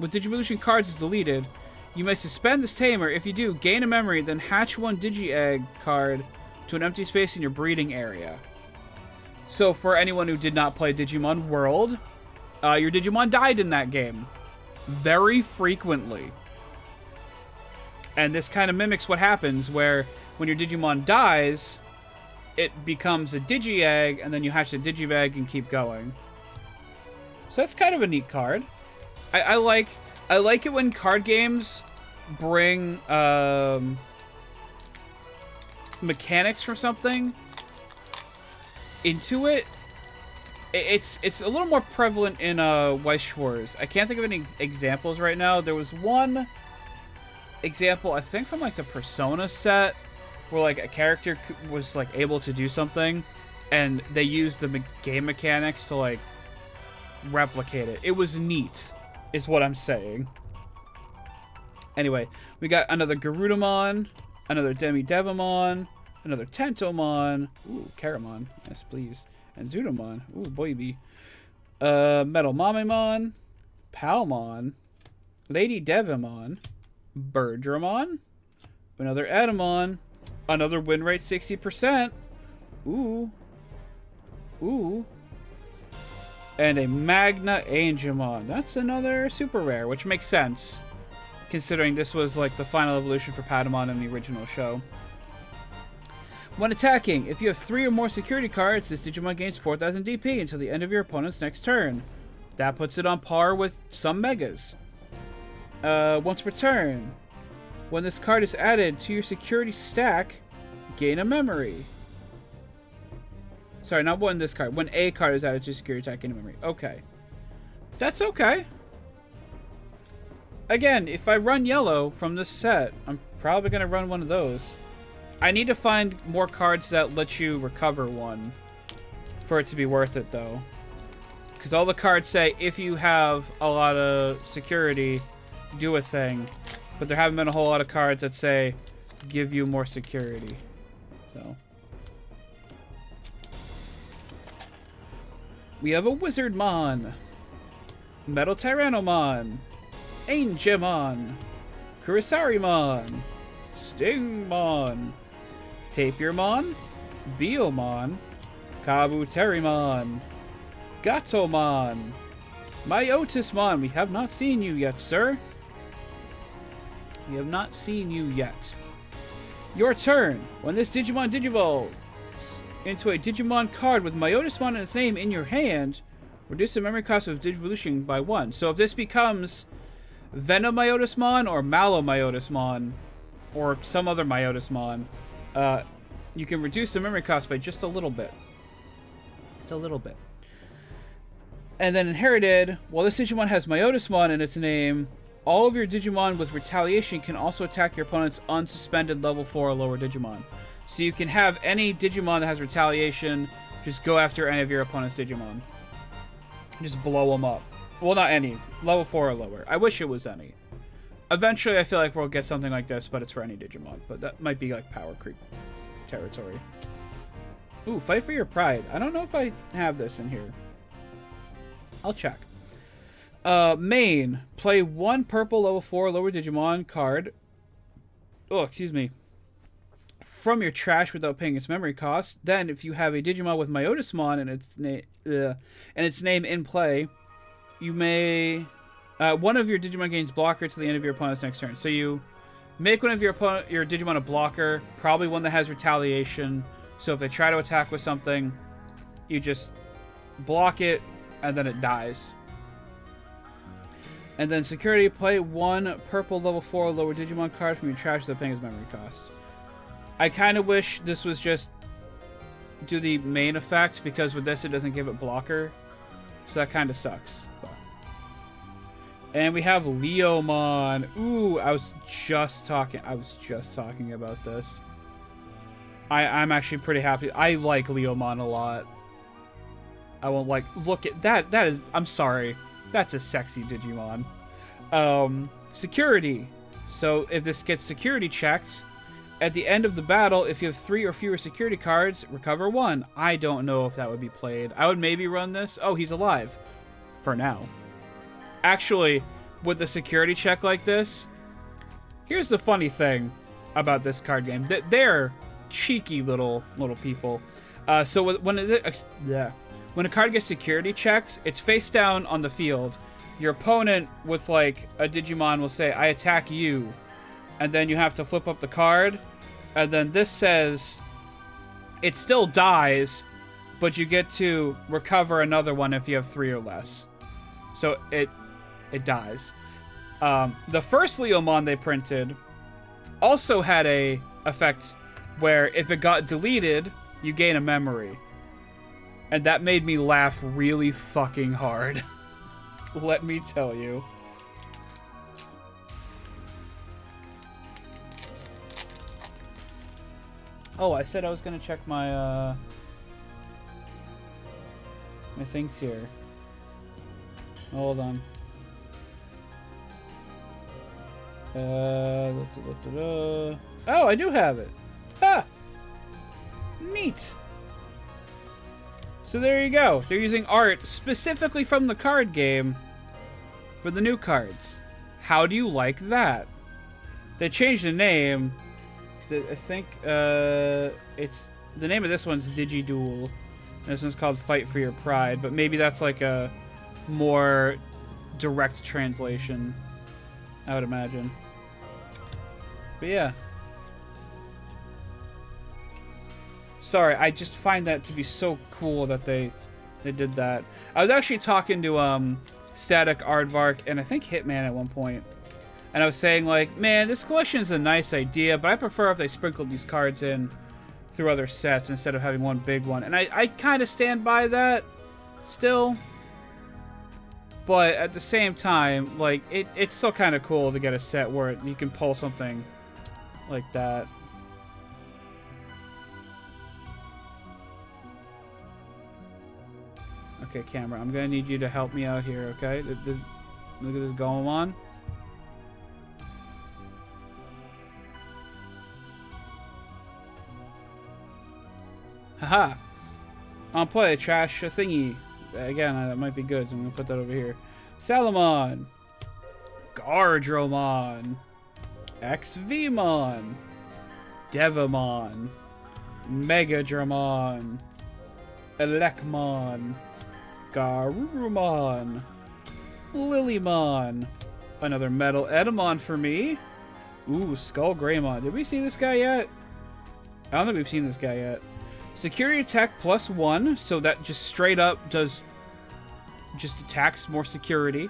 with Digivolution cards is deleted, you may suspend this tamer. If you do, gain a memory, then hatch 1 Digi-Egg card to an empty space in your breeding area. So for anyone who did not play Digimon World, your Digimon died in that game. Very frequently. And this kind of mimics what happens where when your Digimon dies, it becomes a Digi-Egg, and then you hatch the Digi-Egg and keep going. So that's kind of a neat card. I like it when card games bring mechanics from something into it. It's a little more prevalent in Weiss Schwarz. I can't think of any examples right now. There was one example, I think, from like the Persona set, where like a character was like able to do something, and they used the game mechanics to like replicate it. It was neat, is what I'm saying. Anyway, we got another Garudamon, another Demi-Devimon, another Tentomon, ooh, Karamon, yes please. And Zudomon. Ooh, boy. Metal Mamemon. Palmon. Lady Devimon. Birdramon. Another Adamon. Another win rate 60%. Ooh. Ooh. And a Magna Angemon. That's another super rare, which makes sense, considering this was like the final evolution for Patamon in the original show. When attacking, if you have 3 or more security cards, this Digimon gains 4,000 DP until the end of your opponent's next turn. That puts it on par with some Megas. Once per turn, when this card is added to your security stack, gain a memory. Sorry, not when this card. When a card is added to your security stack, gain a memory. Okay. That's okay. Again, if I run yellow from this set, I'm probably going to run one of those. I need to find more cards that let you recover one for it to be worth it, though. Because all the cards say, if you have a lot of security, do a thing. But there haven't been a whole lot of cards that say, give you more security. So. We have a Wizardmon. Metal Tyrannomon. Angemon. Kurisarimon. Stingmon. Tapirmon, Biomon, Kabuterimon, Gatomon, Myotismon. We have not seen you yet, sir. We have not seen you yet. Your turn. When this Digimon digivolves into a Digimon card with Myotismon and its name in your hand, reduce the memory cost of Digivolution by 1. So if this becomes Venomyotismon or Malomyotismon, or some other Myotismon, you can reduce the memory cost by just a little bit. Just a little bit. And then inherited, while this Digimon has Myotismon in its name, all of your Digimon with Retaliation can also attack your opponent's unsuspended level 4 or lower Digimon. So you can have any Digimon that has Retaliation just go after any of your opponent's Digimon. Just blow them up. Well, not any. Level 4 or lower. I wish it was any. Eventually, I feel like we'll get something like this, but it's for any Digimon. But that might be like power creep territory. Ooh, fight for your pride. I don't know if I have this in here. I'll check. Main. Play 1 purple level 4 lower Digimon card. Oh, excuse me. From your trash without paying its memory cost. Then, if you have a Digimon with Myotismon and its name in play, you may... one of your Digimon gains blocker to the end of your opponent's next turn. So you make one of your Digimon a blocker, probably one that has retaliation. So if they try to attack with something, you just block it, and then it dies. And then security, play 1 purple level 4 lower Digimon card from your trash without paying its memory cost. I kind of wish this was just do the main effect, because with this it doesn't give it blocker. So that kind of sucks. But. And we have Leomon. Ooh, I was just talking about this. I'm actually pretty happy. I like Leomon a lot. I won't like look at that. That is, I'm sorry. That's a sexy Digimon. Security. So if this gets security checked, at the end of the battle, if you have 3 or fewer security cards, recover 1. I don't know if that would be played. I would maybe run this. Oh, he's alive. For now. Actually, with a security check like this, here's the funny thing about this card game. They're cheeky little people. So when a card gets security checked, it's face down on the field. Your opponent with like a Digimon will say, "I attack you," and then you have to flip up the card, and then this says it still dies, but you get to recover another one if you have 3 or less. So it dies. The first Leomon they printed also had a effect where if it got deleted, you gain a memory. And that made me laugh really fucking hard. Let me tell you. Oh, I said I was gonna check my my things here. Hold on. Oh, I do have it. Ah! Neat. So there you go. They're using art specifically from the card game for the new cards. How do you like that? They changed the name. I think it's the name of this one's DigiDuel. This one's called Fight for Your Pride, but maybe that's like a more direct translation, I would imagine. But yeah. Sorry, I just find that to be so cool that they did that. I was actually talking to Static Aardvark and I think Hitman at one point. And I was saying like, man, this collection is a nice idea, but I prefer if they sprinkled these cards in through other sets instead of having one big one. And I kind of stand by that still. But at the same time, like, it's still kind of cool to get a set where you can pull something like that. Okay, camera, I'm gonna need you to help me out here, okay? Look at this going on. Haha! I'll play a trash thingy. Again, that might be good, so I'm gonna put that over here. Salamon! Gardromon! XVmon! Devamon! Megadramon! Elecmon! Garurumon! Lilymon! Another Metal Edamon for me! Ooh, Skull Greymon. Did we see this guy yet? I don't think we've seen this guy yet. Security attack +1, so that just straight up does just attacks more security.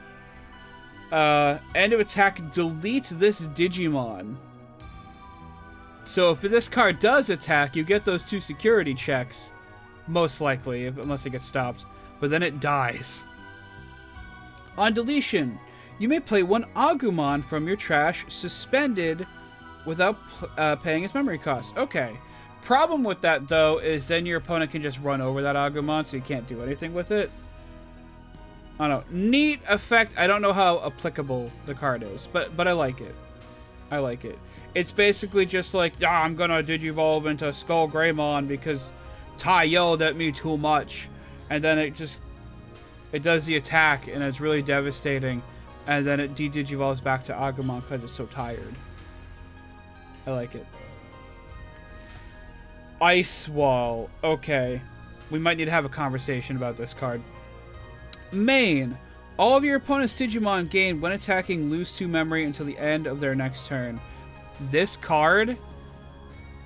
End of attack, delete this Digimon. So if this card does attack, you get those 2 security checks. Most likely, unless it gets stopped. But then it dies. On deletion, you may play 1 Agumon from your trash suspended without paying its memory cost. Okay. Problem with that, though, is then your opponent can just run over that Agumon, so you can't do anything with it. I don't know. Neat effect. I don't know how applicable the card is, but I like it. I like it. It's basically just like, I'm gonna Digivolve into Skull Greymon because Ty yelled at me too much. And then it does the attack, and it's really devastating. And then it de-Digivolves back to Agumon because it's so tired. I like it. Ice Wall. Okay. We might need to have a conversation about this card. Main. All of your opponent's Digimon gain when attacking lose 2 memory until the end of their next turn. This card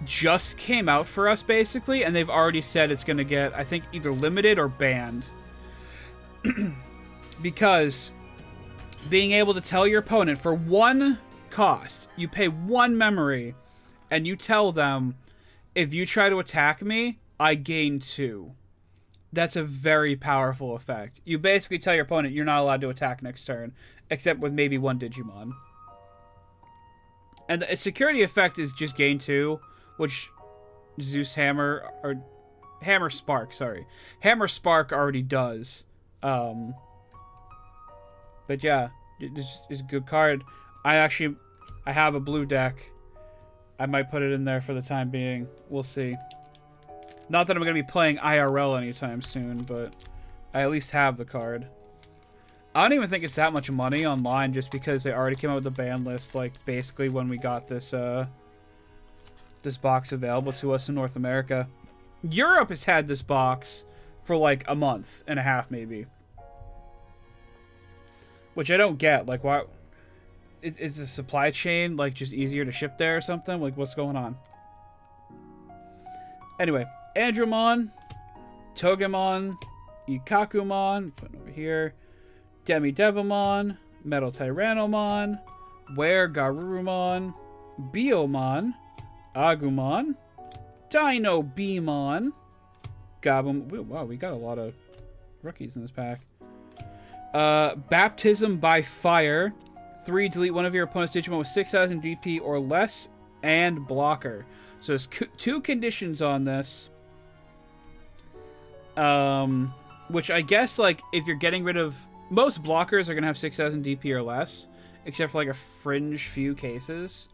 just came out for us, basically, and they've already said it's going to get, I think, either limited or banned. Because being able to tell your opponent for 1 cost, you pay 1 memory, and you tell them, if you try to attack me, I gain 2. That's a very powerful effect. You basically tell your opponent you're not allowed to attack next turn, except with maybe 1 Digimon. And the security effect is just gain 2, which Zeus Hammer, or Hammer Spark, sorry. Hammer Spark already does. But yeah, it's a good card. I have a blue deck. I might put it in there for the time being. We'll see. Not that I'm going to be playing IRL anytime soon, but I at least have the card. I don't even think it's that much money online just because they already came out with the ban list, like, basically when we got this, this box available to us in North America. Europe has had this box for, like, a month and a half, maybe. Which I don't get. Like, why... Is the supply chain, like, just easier to ship there or something? Like, what's going on? Anyway, Andromon, Togemon, Ikakumon, put it over here, Demi-Devimon, Metal Tyrannomon, Were-Garurumon, Biomon, Agumon, Dino Beamon, Gabum... Wow, we got a lot of rookies in this pack. Baptism by Fire. 3, delete one of your opponent's Digimon with 6,000 DP or less, and blocker. So there's 2 conditions on this. Which I guess, like, if you're getting rid of... Most blockers are going to have 6,000 DP or less, except for, like, a fringe few cases.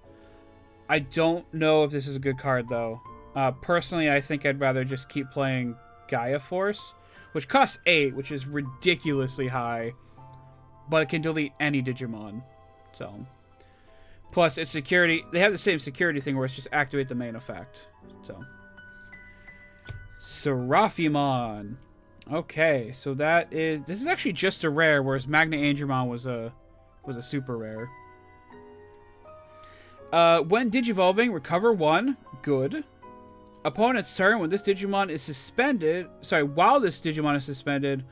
I don't know if this is a good card, though. Personally, I think I'd rather just keep playing Gaia Force, which costs 8, which is ridiculously high, but it can delete any Digimon. So, plus it's security. They have the same security thing where it's just activate the main effect. So, Seraphimon. Okay, so this is actually just a rare, whereas Magna Angemon was a super rare. When Digivolving, recover 1. Good. Opponent's turn, when this Digimon is suspended... Sorry, while this Digimon is suspended,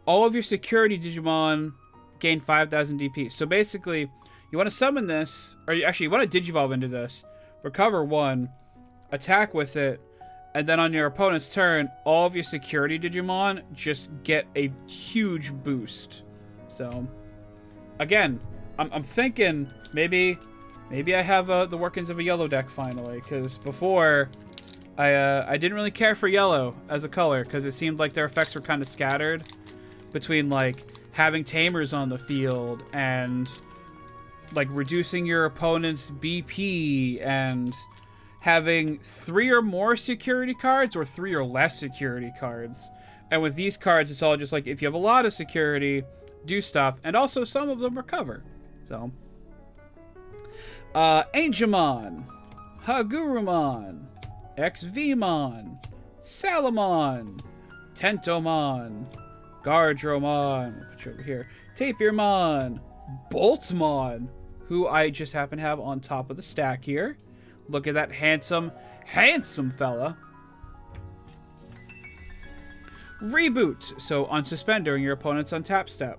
all of your security Digimon gain 5,000 DP. So basically, you want to summon this... Or you want to Digivolve into this. Recover 1. Attack with it. And then on your opponent's turn, all of your security Digimon just get a huge boost. So, again, I'm thinking maybe I have the workings of a yellow deck finally. Because before... I didn't really care for yellow as a color because it seemed like their effects were kind of scattered between, like, having tamers on the field and, like, reducing your opponent's BP and having 3 or more security cards or 3 or less security cards. And with these cards, it's all just like, if you have a lot of security, do stuff, and also some of them recover. So, Angemon, Hagurumon, XVmon, Salamon, Tentomon, Gardromon, we'll put you over here, Tapirmon, Boltmon, who I just happen to have on top of the stack here. Look at that handsome fella. Reboot, so unsuspend during your opponent's untap step.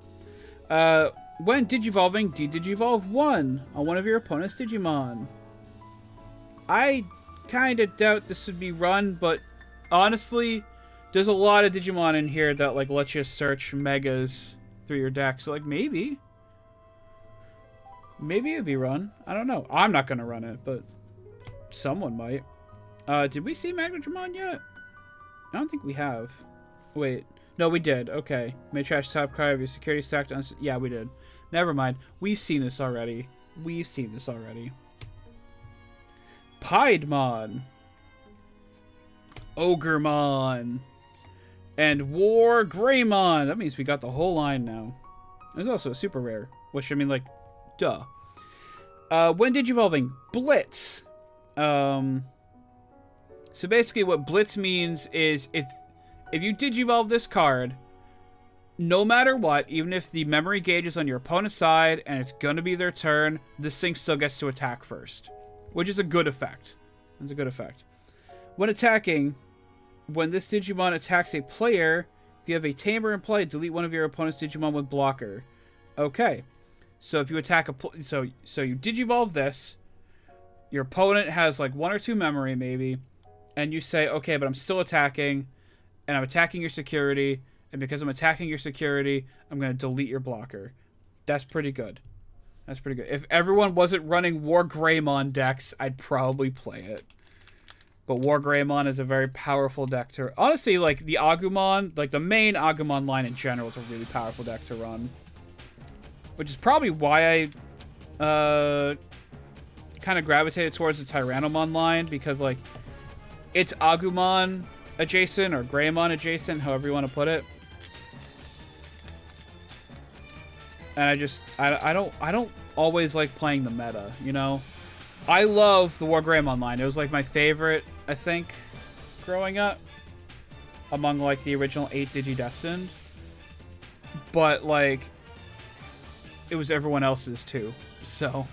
When Digivolving, de-Digivolve 1 on one of your opponent's Digimon. I kind of doubt this would be run, but honestly, there's a lot of Digimon in here that, like, let you search megas through your deck, so, like, maybe it'd be run. I don't know. I'm not gonna run it, but someone might. Did we see Magnetramon yet? I don't think we have. Wait, No, we did. Okay. May trash top card of your security stacked on... Yeah, we did. Never mind. We've seen this already. We've seen this already. Piedmon. Ogremon. And War Greymon. That means we got the whole line now. There's also a super rare. Which, I mean, like, duh. When Digivolving? Blitz. So basically what Blitz means is if you Digivolve this card, no matter what, even if the memory gauge is on your opponent's side and it's going to be their turn, this thing still gets to attack first. Which is a good effect. It's a good effect. When attacking, when this Digimon attacks a player, if you have a Tamer in play, delete one of your opponent's Digimon with blocker. Okay. So if you attack so you Digivolve this, your opponent has like 1 or 2 memory maybe, and you say, okay, but I'm still attacking, and I'm attacking your security, and because I'm attacking your security, I'm going to delete your blocker. That's pretty good. That's pretty good. If everyone wasn't running War Greymon decks, I'd probably play it. But War Greymon is a very powerful deck to... Honestly, like, the Agumon, like, the main Agumon line in general is a really powerful deck to run. Which is probably why I kind of gravitated towards the Tyrannomon line, because, like, it's Agumon adjacent, or Greymon adjacent, however you want to put it. And I don't always like playing the meta, you know? I love the War Greymon line. It was, like, my favorite, I think, growing up. Among, like, the original 8 Digidestined. But, like, it was everyone else's, too. So,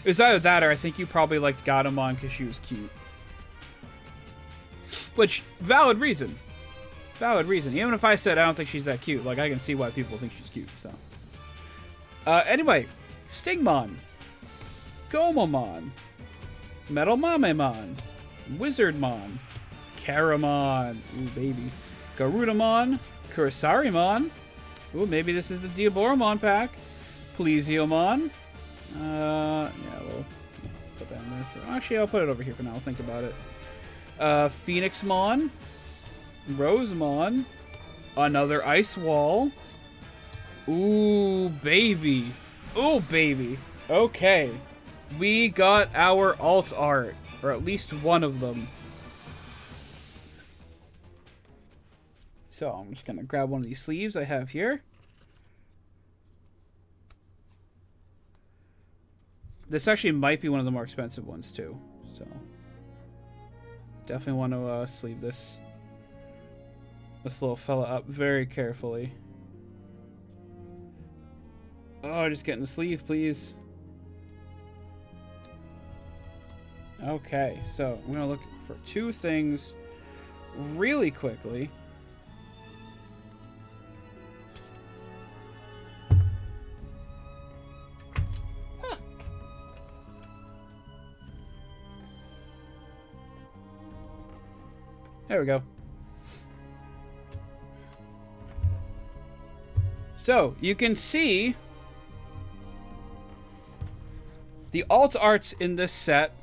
it was either that or I think you probably liked Gatomon because she was cute. Which, valid reason. Valid reason. Even if I said I don't think she's that cute, like, I can see why people think she's cute, so. Anyway, Stingmon. Gomamon. Metal Mamemon. Wizardmon. Karamon. Ooh, baby. Garudamon. Kurisarimon. Ooh, maybe this is the Diaboromon pack. Plesiomon. Yeah, we'll put that in there for... Actually, I'll put it over here for now. I'll think about it. Phoenixmon. Rosemon. Another Ice Wall. Ooh, baby. Ooh, baby. Okay. We got our alt art. Or at least one of them. So, I'm just going to grab one of these sleeves I have here. This actually might be one of the more expensive ones, too. So, definitely want to sleeve this little fella up very carefully. Oh, just getting the sleeve, please. Okay, so I'm going to look for 2 things really quickly. Huh. There we go. So, you can see the alt arts in this set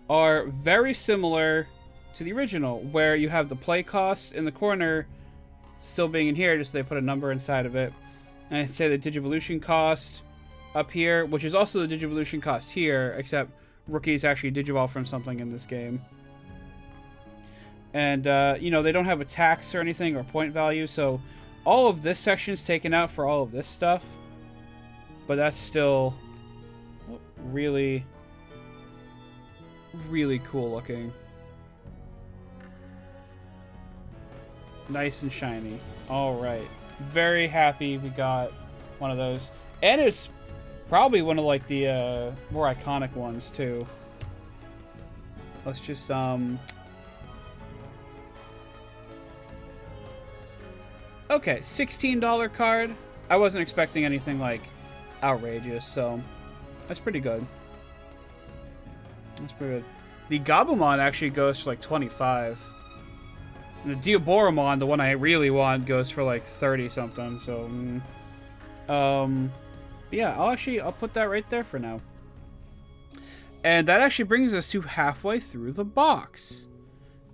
are very similar to the original, where you have the play cost in the corner still being in here, just they put a number inside of it. And I say the Digivolution cost up here, which is also the Digivolution cost here, except rookies actually Digivolve from something in this game. And, you know, they don't have attacks or anything or point value, so all of this section's taken out for all of this stuff. But that's still really, really cool looking. Nice and shiny. Alright. Very happy we got one of those. And it's probably one of, like, the more iconic ones, too. Let's just, okay, $16 card. I wasn't expecting anything, like, outrageous, so that's pretty good. That's pretty good. The Gabumon actually goes for like 25. And the Diaboromon, the one I really want, goes for like 30 something. So, yeah, I'll put that right there for now. And that actually brings us to halfway through the box,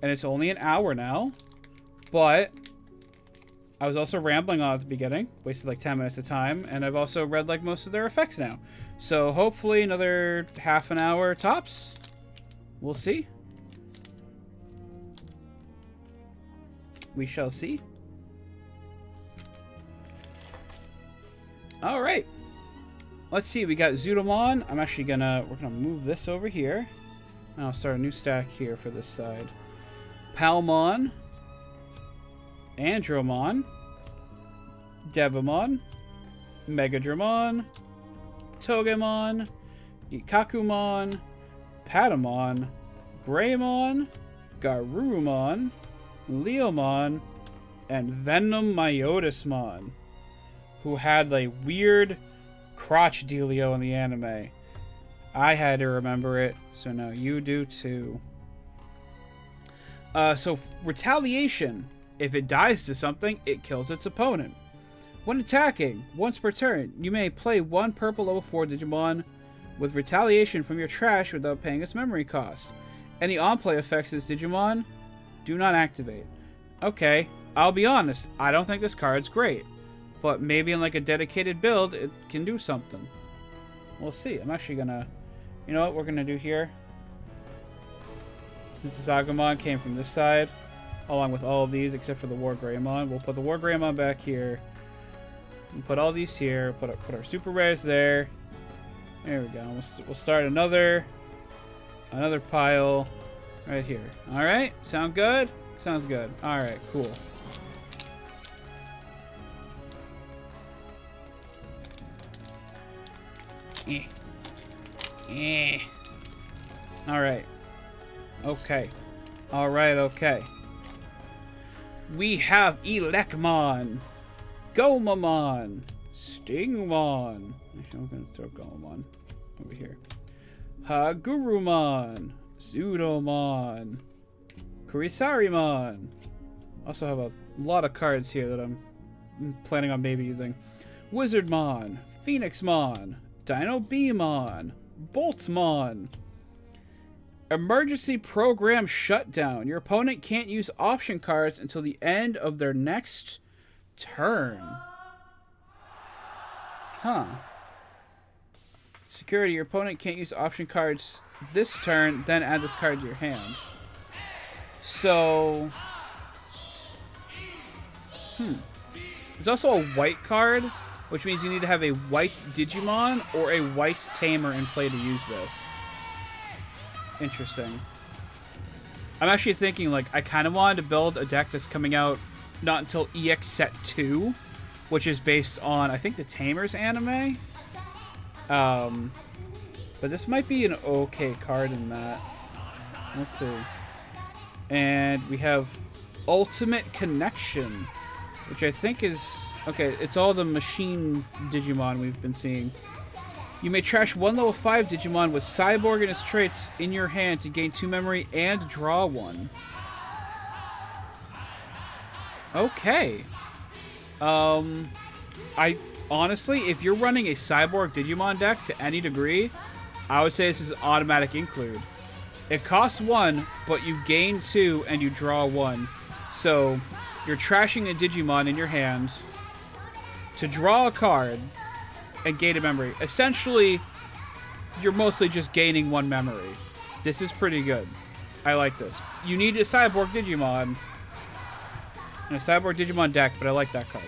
and it's only an hour now. But I was also rambling on at the beginning. Wasted like 10 minutes of time. And I've also read like most of their effects now. So hopefully another half an hour tops. We'll see. We shall see. All right. Let's see. We got Zudomon. We're gonna move this over here. And I'll start a new stack here for this side. Palmon. Andromon. Devamon. Megadramon. Togemon. Ikakumon. Patamon. Greymon. Garurumon. Leomon. And Venom Myotismon, who had like weird crotch dealio in the anime. I had to remember it, so now you do too. So Retaliation. If it dies to something, it kills its opponent. When attacking, once per turn, you may play one purple level 4 Digimon with Retaliation from your trash without paying its memory cost. Any on-play effects of this Digimon do not activate. Okay, I'll be honest, I don't think this card's great. But maybe in like a dedicated build, it can do something. We'll see. I'm actually gonna... You know what we're gonna do here? Since this Agumon came from this side, along with all of these except for the War Greymon, we'll put the War Greymon back here. And put all these here. Put our super rares there. There we go. We'll start another pile right here. All right, sound good? Sounds good. All right, cool. All right. Okay. All right. Okay. We have Elecmon, Gomamon, Stingmon. Actually, I'm gonna throw Gomamon over here. Hagurumon, Zudomon, Kurisarimon. Also have a lot of cards here that I'm planning on maybe using. Wizardmon, Phoenixmon, Dino Beamon, Boltmon. Emergency program shutdown. Your opponent can't use option cards until the end of their next turn. Huh. Security. Your opponent can't use option cards this turn, then add this card to your hand. So... There's also a white card, which means you need to have a white Digimon or a white Tamer in play to use this. Interesting. I'm actually thinking, like, I kind of wanted to build a deck that's coming out not until EX Set 2, which is based on, I think, the Tamers anime. But this might be an okay card in that. Let's see. And we have Ultimate Connection, which I think is... Okay, it's all the machine Digimon we've been seeing. You may trash one level 5 Digimon with Cyborg and its traits in your hand to gain 2 memory and draw 1. Okay. I honestly, if you're running a Cyborg Digimon deck to any degree, I would say this is an automatic include. It costs 1, but you gain 2 and you draw 1. So, you're trashing a Digimon in your hand to draw a card and gain a memory. Essentially, you're mostly just gaining 1 memory. This is pretty good. I like this. You need a Cyborg Digimon and a Cyborg Digimon deck, but I like that card.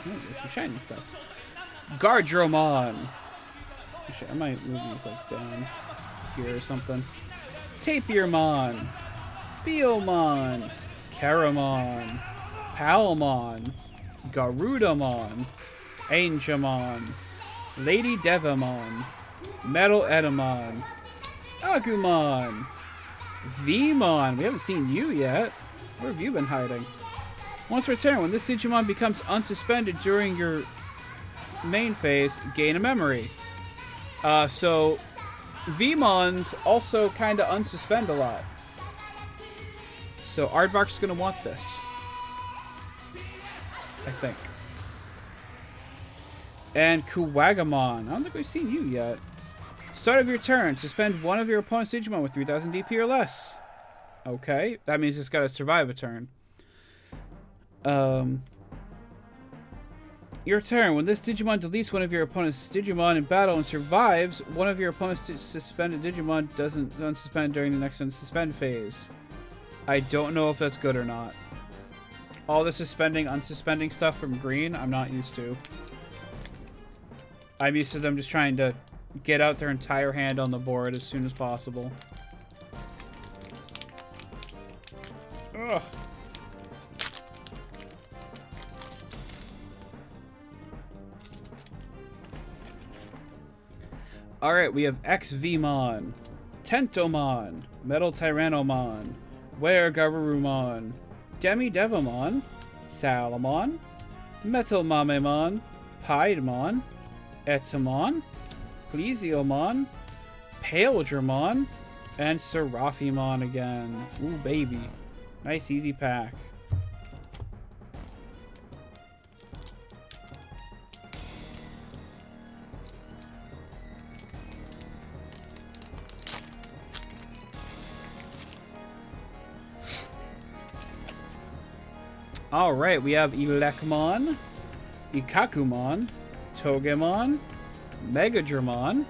Ooh, there's some shiny stuff. Gardromon. Actually, I might move these like down here or something. Tapirmon. Biomon. Karamon. Palmon. Garudamon. Angemon. Lady Devamon. Metal Edamon. Agumon. Vmon. We haven't seen you yet. Where have you been hiding? Once per turn, when this Digimon becomes unsuspended during your main phase, gain a memory. So Vmons also kind of unsuspend a lot. So Aardvark's gonna want this. I think. And Kuwagamon. I don't think we've seen you yet. Start of your turn. Suspend one of your opponent's Digimon with 3000 DP or less. Okay. That means it's gotta survive a turn. Your turn. When this Digimon deletes one of your opponent's Digimon in battle and survives, one of your opponent's suspended Digimon doesn't unsuspend during the next unsuspend phase. I don't know if that's good or not. All the suspending, unsuspending stuff from green, I'm not used to. I'm used to them just trying to get out their entire hand on the board as soon as possible. Ugh. Alright, we have XVmon, Tentomon, Metal Tyrannomon, Weregarurumon, Demi-Devamon, Salamon, Metal Mamemon, Piedmon, Etamon, Plesiomon, Paledramon, and Seraphimon again. Ooh, baby. Nice, easy pack. Alright, we have Elekmon, Ikakumon, Togemon, Megadramon,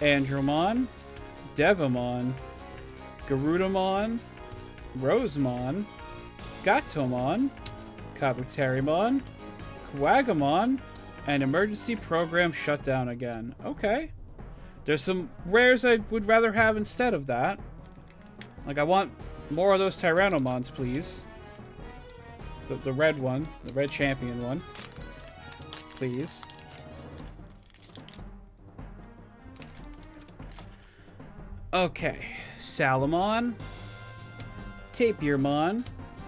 Andromon, Devamon, Garudamon, Rosemon, Gatomon, Kabuterimon, Quagamon, and Emergency Program Shutdown again. Okay. There's some rares I would rather have instead of that. Like, I want more of those Tyrannomons, please. The red one. The red champion one. Please. Okay. Salamon. Tapirmon.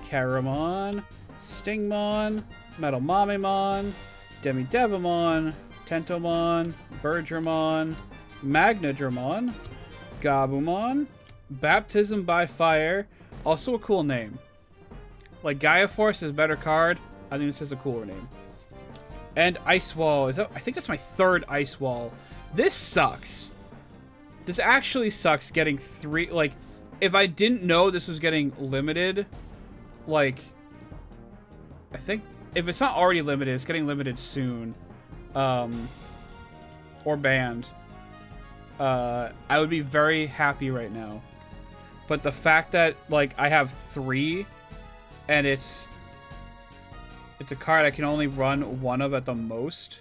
Caramon. Stingmon. Metal Mamemon. Demi-Devamon. Tentomon. Birdramon. Magnadramon. Gabumon. Baptism by Fire. Also a cool name. Like, Gaia Force is a better card. I think this is a cooler name. And Ice Wall. I think that's my third Ice Wall. This sucks. This actually sucks getting 3... Like, if I didn't know this was getting limited, like... I think... If it's not already limited, it's getting limited soon. Or banned. I would be very happy right now. But the fact that, like, I have 3... And it's a card I can only run one of at the most.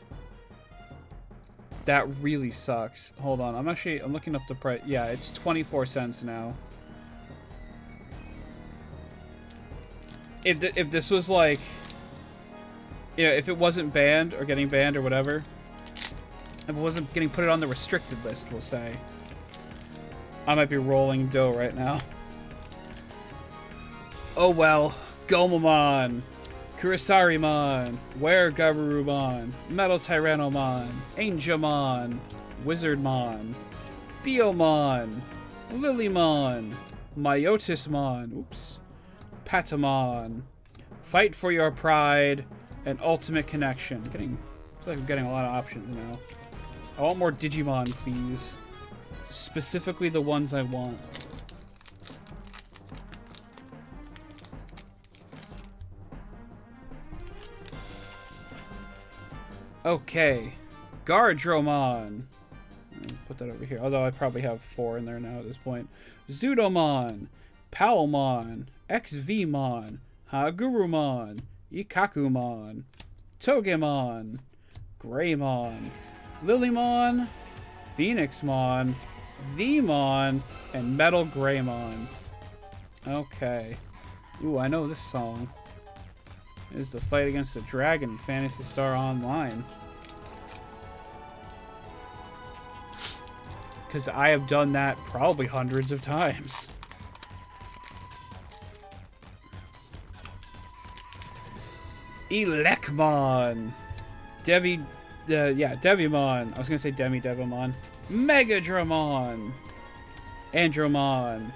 That really sucks. Hold on, I'm looking up the price. Yeah, it's 24 cents now. If this was like, yeah, if it wasn't banned or getting banned or whatever, if it wasn't getting put on the restricted list, we'll say, I might be rolling dough right now. Oh well. Gomamon, Kurisarimon, Weregarurumon, Metal Tyrannomon, Angemon, Wizardmon, Biomon, Lilymon, Myotismon, oops, Patamon, Fight for Your Pride, and Ultimate Connection. I feel like I'm getting a lot of options now. I want more Digimon, please. Specifically the ones I want. Okay, Gardromon. Put that over here. Although I probably have 4 in there now at this point. Zudomon, Powelmon, XVmon, Hagurumon, Ikakumon, Togemon, Greymon, Lilymon, Phoenixmon, Vmon, and Metal Greymon. Okay. Ooh, I know this song. Is the fight against the dragon in Phantasy Star Online. Because I have done that probably hundreds of times. Elekmon. Devimon. I was going to say Demi-Devamon. Megadramon. Andromon.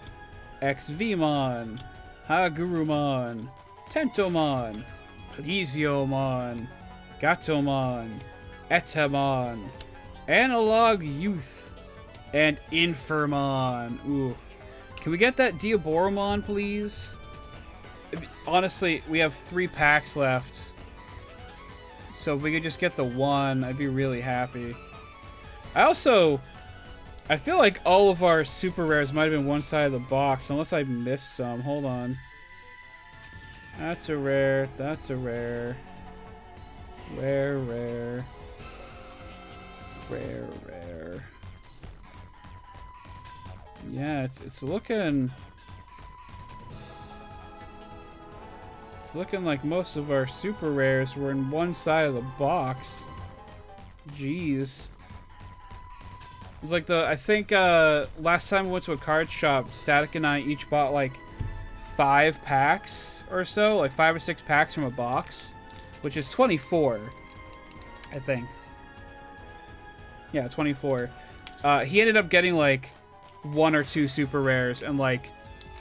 XVmon. Hagurumon, Tentomon, Plesiomon, Gatomon, Etamon, Analog Youth, and Infirmon. Ooh. Can we get that Diaboromon, please? Honestly, we have 3 packs left. So if we could just get the one, I'd be really happy. I feel like all of our super rares might have been one side of the box, unless I missed some. Hold on. That's a rare. That's a rare. Rare, rare. Rare, rare. Yeah, it's looking... It's looking like most of our super rares were in one side of the box. Jeez. It was like I think last time we went to a card shop, Static and I each bought like 5 packs or so, like 5 or 6 packs from a box, which is 24, I think. Yeah, 24. He ended up getting like 1 or 2 super rares, and like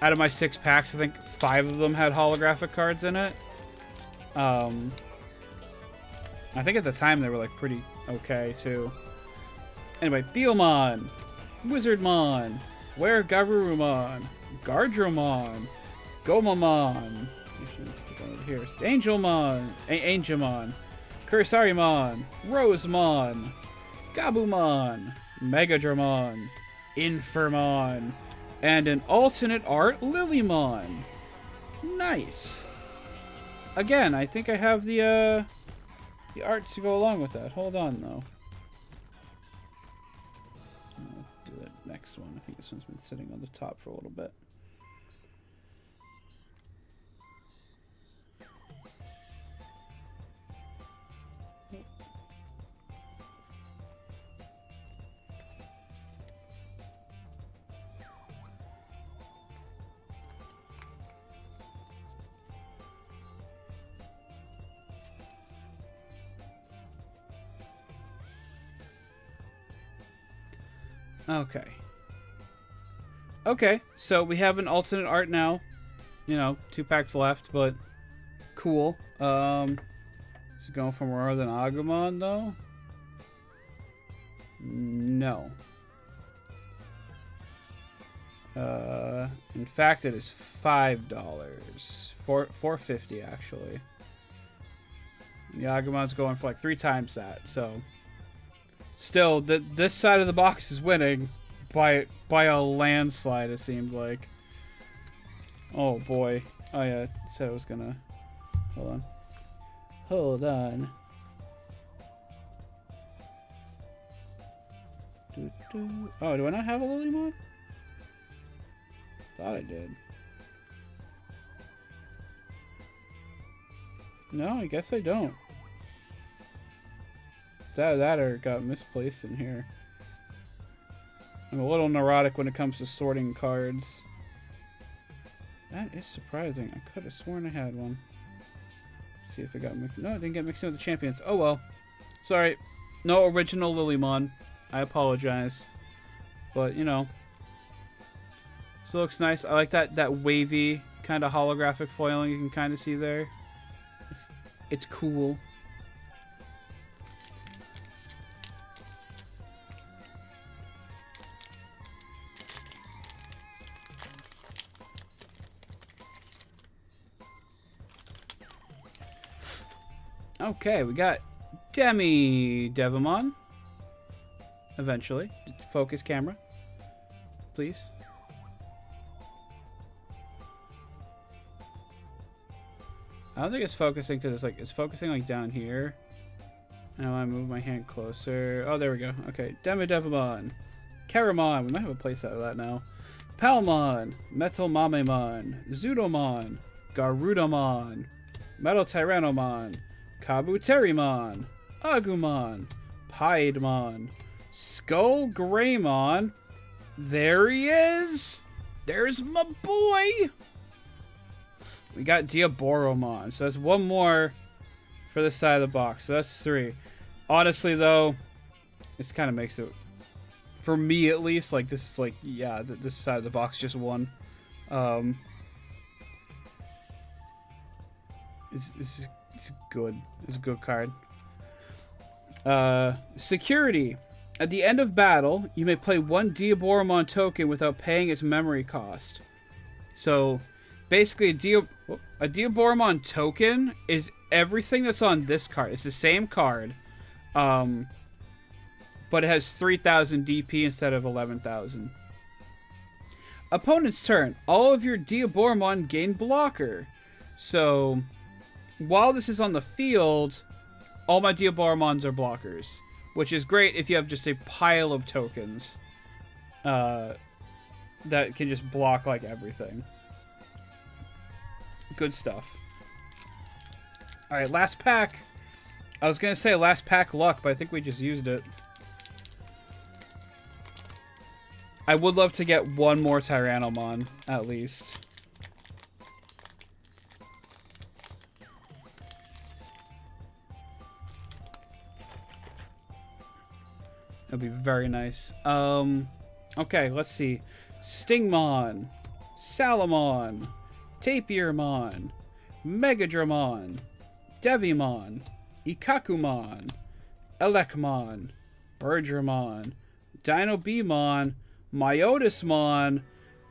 out of my 6 packs, I think 5 of them had holographic cards in it. I think at the time they were like pretty okay too. Anyway, Beomon, Wizardmon, Weregarurumon, Gardromon, Gomamon, here, Angelmon, Angemon, Kursarimon, Rosemon, Gabumon, Megadramon, Infirmon, and an alternate art Lilymon. Nice. Again, I think I have the art to go along with that. Hold on, though. I'll do the next one. I think this one's been sitting on the top for a little bit. Okay. Okay, so we have an alternate art now. You know, 2 packs left, but cool. Is it going for more than Agumon, though? No. In fact, it is $5. $4.50 actually. The Agumon's going for like 3 times that, so... Still, this side of the box is winning by a landslide, it seemed like. Oh boy. Oh yeah, it said it was gonna... Hold on. Hold on. Oh, do I not have a Lilymon? Thought I did. No, I guess I don't. That or got misplaced in here. I'm a little neurotic when it comes to sorting cards. That is surprising. I could have sworn I had one. Let's see if it got mixed. No, it didn't get mixed in with the champions. Oh well. Sorry. No original Lilymon. I apologize. But, you know. This looks nice. I like that wavy kind of holographic foiling you can kind of see there. It's cool. Okay, we got Demi Devimon. Eventually. Focus camera. Please. I don't think it's focusing because it's focusing like down here. And I want to move my hand closer. Oh, there we go. Okay, Demi Devimon. Karamon. We might have a playset of that now. Palmon. Metal Mamemon. Zudomon. Garudamon. Metal Tyrannomon. Kabuterimon, Agumon, Piedmon, Skull Greymon. There he is! There's my boy! We got Diaboromon, so that's 1 more for this side of the box, so that's 3. Honestly, though, this kind of makes it, for me at least, like, this is like, yeah, this side of the box just won. It's good. It's a good card. Security. At the end of battle, you may play one Diaboromon token without paying its memory cost. So, basically, a Diaboromon token is everything that's on this card. It's the same card, but it has 3,000 DP instead of 11,000. Opponent's turn. All of your Diaboromon gain blocker. So, while this is on the field, all my Diaboromons are blockers, which is great if you have just a pile of tokens that can just block like everything. Good stuff. Alright, last pack. I was going to say last pack luck, but I think we just used it. I would love to get one more Tyrannomon, at least. That'd be very nice. Okay, let's see. Stingmon, Salamon, Tapirmon, Megadramon, Devimon, Ikakumon, Elekmon, Birdramon, Dinobemon, Myotismon,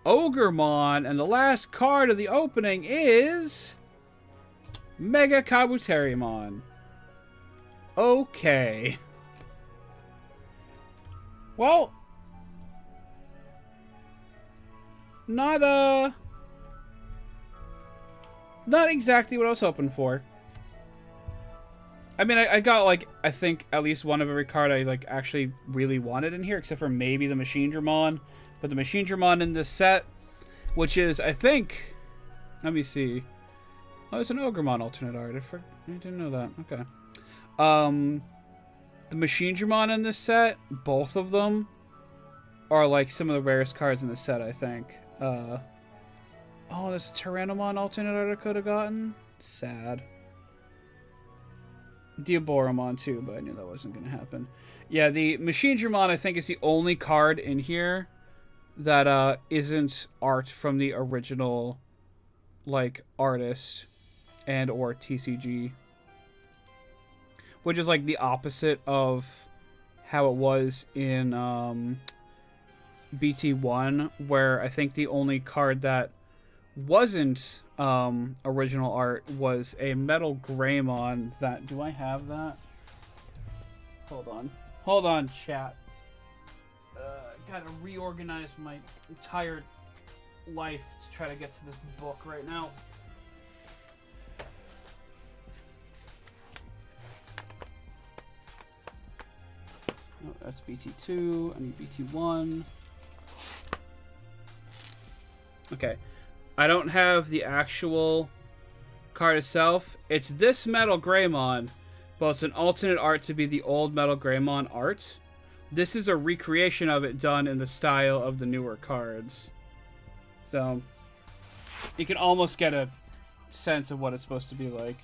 Ogremon, and the last card of the opening is Mega Kabuterimon. Okay. Well, not exactly what I was hoping for. I mean, I got, like, I think at least one of every card I, like, actually really wanted in here, except for maybe the Machine Dramon. But the Machine Dramon in this set, which is, I think, let me see. Oh, it's an Ogremon alternate art. I didn't know that. Okay. The Machine Dramon in this set, both of them, are, like, some of the rarest cards in the set, I think. Oh, this Tyrannomon alternate art I could have gotten? Sad. Diaboromon too, but I knew that wasn't going to happen. Yeah, the Machine Dramon, I think, is the only card in here that isn't art from the original, like, artist and or TCG. Which is, like, the opposite of how it was in BT1, where I think the only card that wasn't original art was a Metal Greymon that... Do I have that? Hold on. Hold on, chat. Gotta reorganize my entire life to try to get to this book right now. Oh, that's BT2. I need BT1. Okay. I don't have the actual card itself. It's this Metal Greymon, but it's an alternate art to be the old Metal Greymon art. This is a recreation of it done in the style of the newer cards. So, you can almost get a sense of what it's supposed to be like.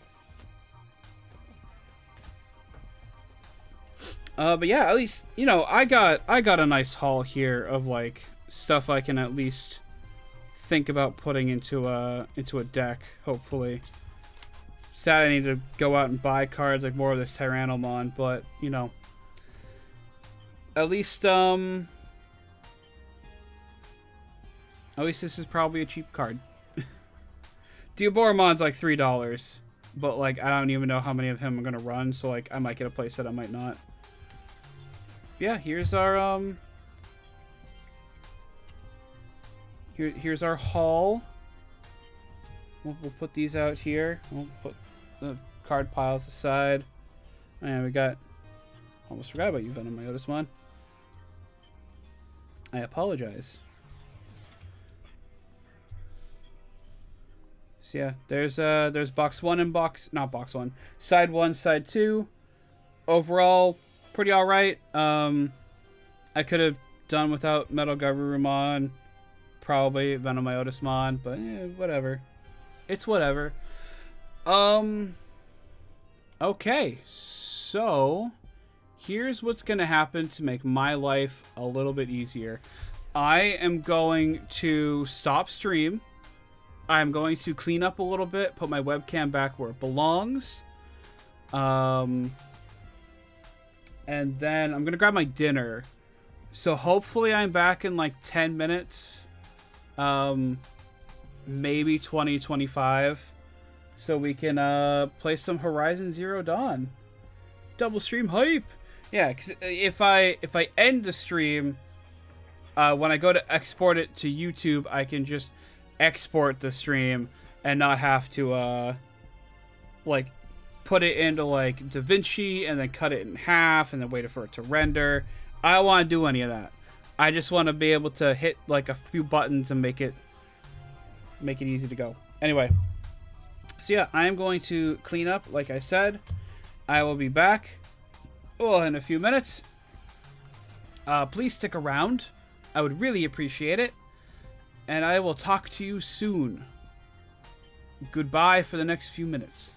But yeah, at least, you know, I got a nice haul here of, like, stuff I can at least think about putting into a deck, hopefully. Sad I need to go out and buy cards like more of this Tyrannomon, but, you know, at least this is probably a cheap card. Diaboromon's like $3, but, like, I don't even know how many of him I'm gonna run, so, like, I might get a playset, I might not. Yeah, here's our here's our haul. We'll put these out here. We'll put the card piles aside. And we got... Almost forgot about you, Venom Myotismon. I apologize. So yeah, there's box 1 and not box 1. Side 1, side 2. Overall, pretty alright. I could have done without Metal Garurumon, probably Venom Myotismon, but whatever. It's whatever. Okay, so here's what's gonna happen to make my life a little bit easier. I am going to stop stream I'm going to clean up a little bit, put my webcam back where it belongs. And then I'm going to grab my dinner. So hopefully I'm back in like 10 minutes. Maybe 20, 25. So we can play some Horizon Zero Dawn. Double stream hype. Yeah, because if I end the stream, when I go to export it to YouTube, I can just export the stream and not have to like put it into like DaVinci and then cut it in half and then wait for it to render. I don't want to do any of that. I just want to be able to hit like a few buttons and make it easy to go. Anyway, so yeah, I am going to clean up like I said. I will be back in a few minutes. Please stick around. I would really appreciate it. And I will talk to you soon. Goodbye for the next few minutes.